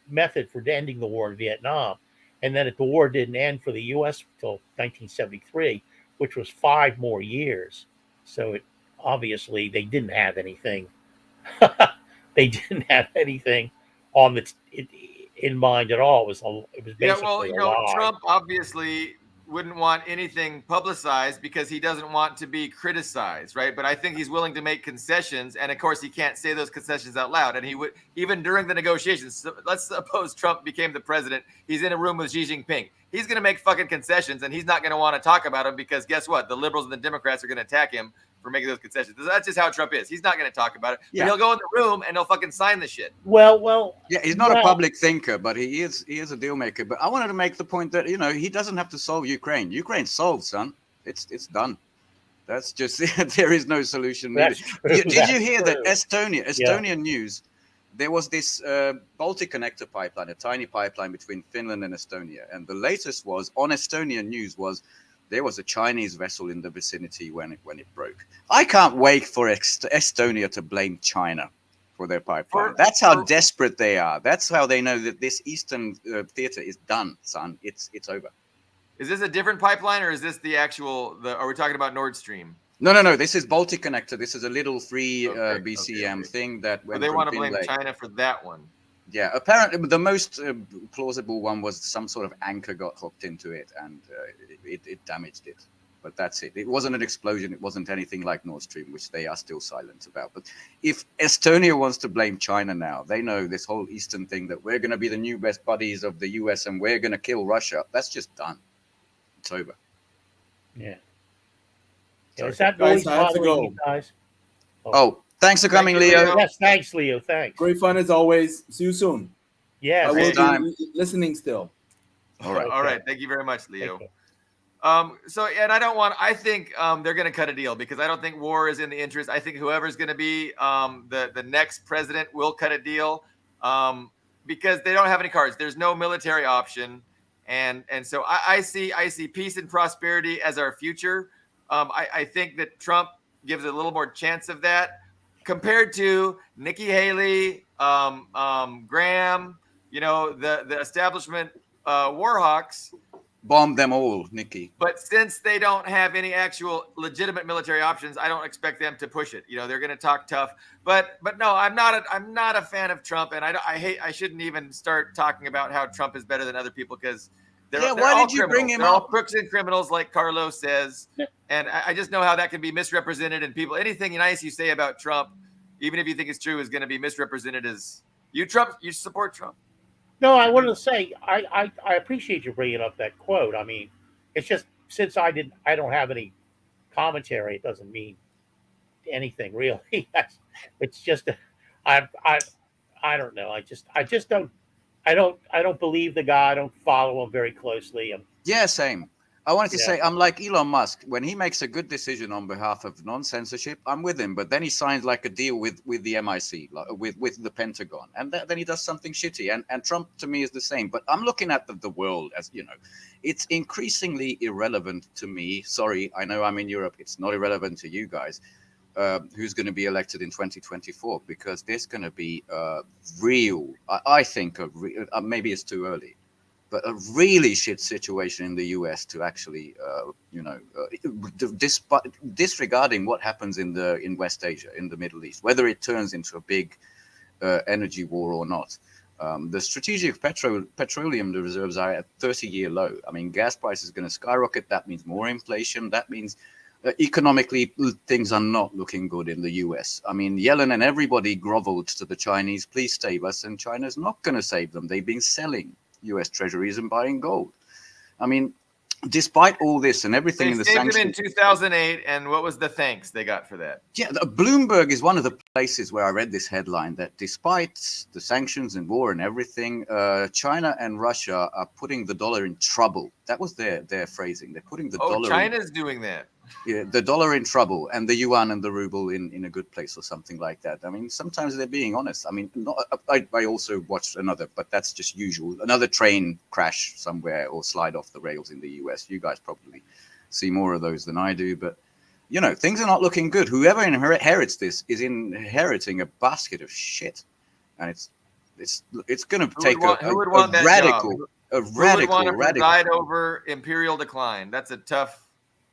method for ending the war in Vietnam, and then the war didn't end for the U.S. until 1973, which was 5 more years. So obviously they didn't have anything. They didn't have anything on in mind at all. It was Yeah, well, basically a lie. Trump obviously wouldn't want anything publicized because he doesn't want to be criticized, right? But I think he's willing to make concessions, and of course, he can't say those concessions out loud. And he would, even during the negotiations. So let's suppose Trump became the president. He's in a room with Xi Jinping. He's going to make fucking concessions, and he's not going to want to talk about them because guess what? The liberals and the Democrats are going to attack him for making those concessions. That's just how Trump is. He's not going to talk about it. Yeah. But he'll go in the room and he'll fucking sign the shit. Well, Yeah, he's not a public thinker, but he is a deal maker. But I wanted to make the point that he doesn't have to solve Ukraine. Ukraine's solved, son. It's done. That's just there is no solution needed. Did you hear that Estonian news? There was this Baltic connector pipeline, a tiny pipeline between Finland and Estonia, and the latest was on Estonian news was there was a Chinese vessel in the vicinity when it broke. I can't wait for Estonia to blame China for their pipeline. That's how desperate they are. That's how they know that this Eastern theater is done, son. It's over. Is this a different pipeline, or is this the actual? Are we talking about Nord Stream? No. This is Baltic connector. This is a little free BCM thing that went. So they want to blame Finlay. China for that one. Yeah, apparently the most plausible one was some sort of anchor got hooked into it and it damaged it. But that's it. It wasn't an explosion. It wasn't anything like Nord Stream, which they are still silent about. But if Estonia wants to blame China now, they know this whole Eastern thing that we're going to be the new best buddies of the US and we're going to kill Russia. That's just done. It's over. Yeah. Sorry. Is that Guys, noise I have to bothering go. you guys? Oh, thanks for coming, Thank you, Leo. Leo. Yes, thanks, Leo. Thanks. Great fun as always. See you soon. Yes. I will Anytime. be listening still. All right. All right. Thank you very much, Leo. Okay. And I think they're going to cut a deal because I don't think war is in the interest. I think whoever's going to be the next president will cut a deal because they don't have any cards. There's no military option. And so I see peace and prosperity as our future. I think that Trump gives a little more chance of that compared to Nikki Haley, Graham, the establishment warhawks. Bomb them all, Nikki. But since they don't have any actual legitimate military options, I don't expect them to push it. They're going to talk tough. But no, I'm not a fan of Trump, and I shouldn't even start talking about how Trump is better than other people because they're why all did you bring him They're all up? crooks and criminals, like Carlos says, and I just know how that can be misrepresented. And people, anything nice you say about Trump, even if you think it's true, is going to be misrepresented as you support Trump. No, I wanted to say I appreciate you bringing up that quote. I mean, it's just since I don't have any commentary, it doesn't mean anything really. It's just, I, I, I don't know. I just don't, I don't believe the guy. I don't follow him very closely. Yeah, same. I wanted to You know, say I'm like Elon Musk. When he makes a good decision on behalf of non-censorship, I'm with him. But then he signs like a deal with the MIC, like, with the Pentagon, and then he does something shitty. And Trump to me is the same. But I'm looking at the world as it's increasingly irrelevant to me. Sorry, I know I'm in Europe. It's not irrelevant to you guys. Who's going to be elected in 2024? Because there's going to be real. I think maybe it's too early, but a really shit situation in the US to actually, disregarding what happens in West Asia, in the Middle East, whether it turns into a big energy war or not. The strategic petroleum reserves are at 30-year low. I mean, gas prices are going to skyrocket. That means more inflation. That means economically, things are not looking good in the US. I mean, Yellen and everybody groveled to the Chinese, please save us, and China's not going to save them. They've been selling US treasuries and buying gold. I mean, despite all this and everything They in the saved sanctions. them in 2008, and what was the thanks they got for that? Yeah, Bloomberg is one of the places where I read this headline that despite the sanctions and war and everything, China and Russia are putting the dollar in trouble. That was their phrasing. They're putting the dollar China's doing that. the dollar in trouble and the yuan and the ruble in a good place or something like that. I mean, sometimes they're being honest. I mean, I also watched but that's just usual. Another train crash somewhere or slide off the rails in the US. You guys probably see more of those than I do, but things are not looking good. Whoever inherits this is inheriting a basket of shit, and it's going to take who would want that radical, job? a Who would want to radical. preside over Imperial Decline? That's a tough.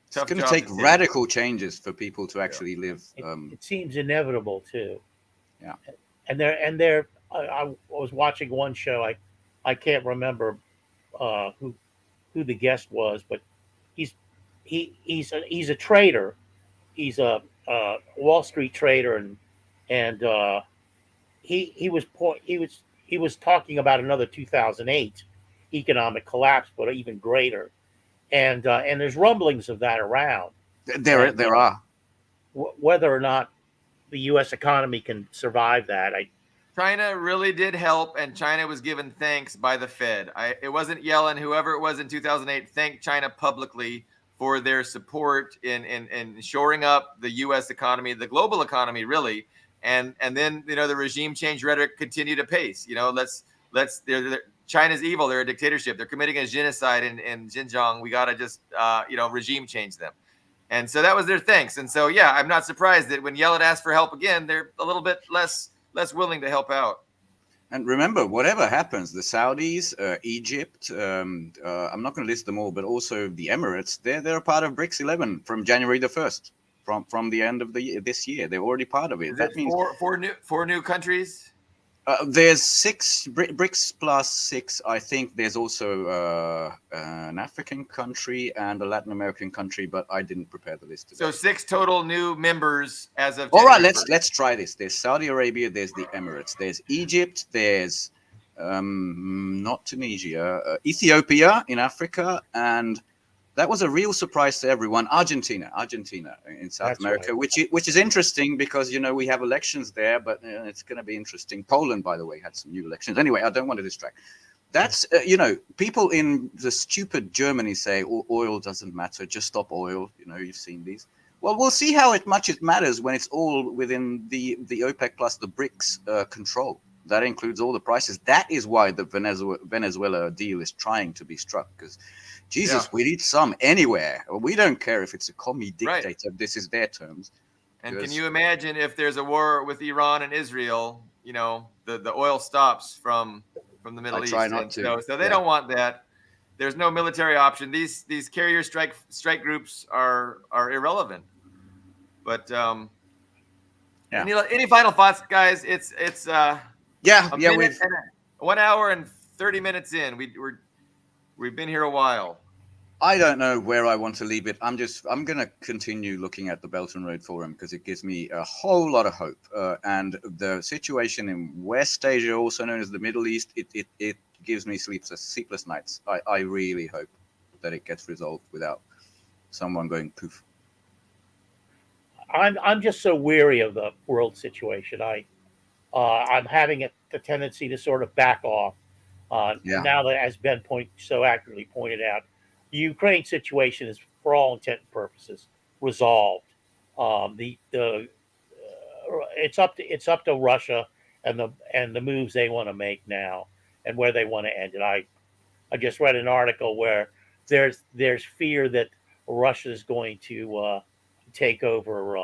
It's going to job take radical changes for people to actually live. it seems inevitable too. Yeah. And they're. I was watching one show. I can't remember who the guest was, but he's a trader. He's a Wall Street trader, and he was talking about another 2008 economic collapse, but even greater. And there's rumblings of that around. There are. Whether or not the U.S. economy can survive that, China really did help, and China was given thanks by the Fed. It wasn't Yellen, whoever it was in 2008, thanked China publicly for their support in shoring up the U.S. economy, the global economy, really. And then the regime change rhetoric continued apace. China's evil. They're a dictatorship. They're committing a genocide in Xinjiang. We got to just regime change them. And so that was their thanks. And so I'm not surprised that when Yellen asked for help again, they're a little bit less willing to help out. And remember, whatever happens, the Saudis, Egypt, I'm not going to list them all, but also the Emirates, they're a part of BRICS 11 from January the 1st, from the end of this year. They're already part of it. That means four new countries. There's 6 BRICS plus 6. I think there's also an African country and a Latin American country, but I didn't prepare the list today. So 6 total new members as of. All right, let's try this. There's Saudi Arabia, there's the Emirates, there's Egypt, there's not Tunisia, Ethiopia in Africa, and that was a real surprise to everyone. Argentina in South America, right. which is interesting because we have elections there, but it's going to be interesting. Poland, by the way, had some new elections. Anyway, I don't want to distract. That's people in the stupid Germany say oil doesn't matter, just stop oil. You've seen these. Well, we'll see how much it matters when it's all within the OPEC plus the BRICS control. That includes all the prices. That is why the Venezuela deal is trying to be struck, because Jesus, we need some anywhere. We don't care if it's a commie dictator. Right. This is their terms. And can you imagine if there's a war with Iran and Israel? The oil stops from the Middle East. Try not to. So they don't want that. There's no military option. These carrier strike groups are irrelevant. But any final thoughts, guys? It's 1 hour and 30 minutes in. We've been here a while. I don't know where I want to leave it. I'm going to continue looking at the Belt and Road Forum because it gives me a whole lot of hope. And the situation in West Asia, also known as the Middle East, it gives me sleepless nights. I really hope that it gets resolved without someone going poof. I'm just so weary of the world situation. I'm having a tendency to sort of back off. Yeah. Now that, as Ben so accurately pointed out, the Ukraine situation is, for all intent and purposes, resolved. The it's up to Russia and the moves they want to make now and where they want to end it. I just read an article where there's fear that Russia is going to take over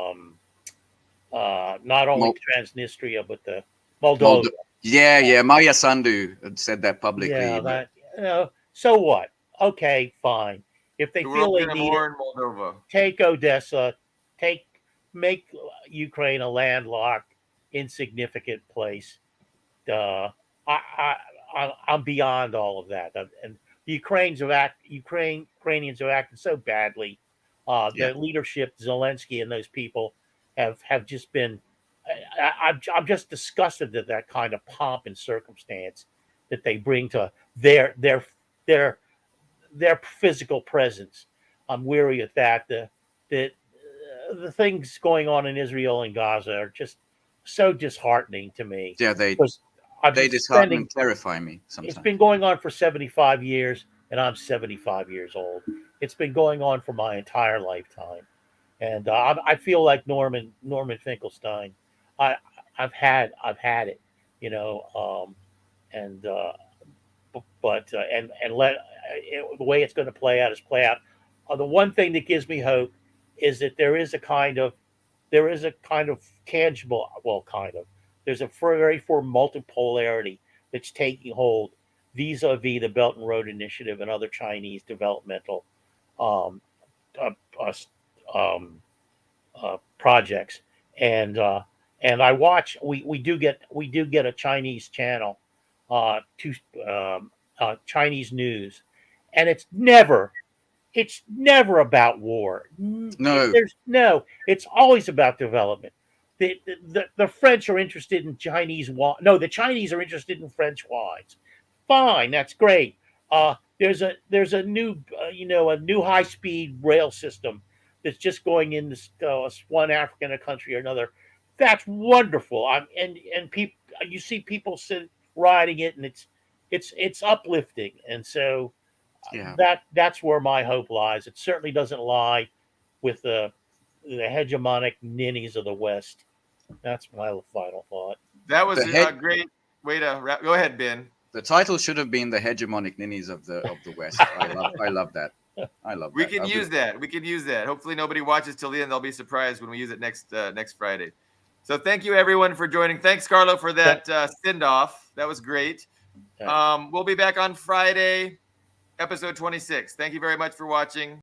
not only Mol- Transnistria but the Moldova. Moldo- yeah. Maya Sandu had said that publicly, Yeah, but that so what? Okay, fine. If they The feel world's they gonna need it, mourn Moldova. take Odessa, take make Ukraine a landlocked, insignificant place. Uh, I'm beyond all of that, and Ukrainians have acted so badly. yeah, The leadership, Zelensky, and those people have just been. I'm just disgusted at that kind of pomp and circumstance that they bring to their their physical presence. I'm weary of that. The things going on in Israel and Gaza are just so disheartening to me yeah. because I've They been dishearten spending. and terrify me It's sometimes. been going on for 75 years, and I'm 75 years old. It's been going on for my entire lifetime, and I feel like Norman Finkelstein. I I've had it, you know, and but and let the way it's going to play out is play out. The one thing that gives me hope is that there is a kind of tangible, well, kind of. There's a very for multipolarity that's taking hold vis-a-vis the Belt and Road Initiative and other Chinese developmental um, uh, uh, um, projects. And I watch. We do get a Chinese channel, to Chinese news, and it's never about war. No, There's no. It's always about development. The French are interested in Chinese wine. No, the Chinese are interested in French wines. Fine, that's great. There's a new a new high speed rail system that's just going in this one African country or another. That's wonderful. And people, you see people riding it, and it's uplifting. And so yeah. that's where my hope lies. It certainly doesn't lie with the hegemonic ninnies of the West. That's my final thought. That was The a head, great way to wrap. Go ahead, Ben. the title should have been the hegemonic ninnies of the West. I love that. I love We that. can use that. We can use that. Hopefully, nobody watches till the end. They'll be surprised when we use it next Friday. So, thank you everyone for joining. Thanks, Carlo, for that send off. That was great. Thanks. We'll be back on Friday, episode 26. Thank you very much for watching.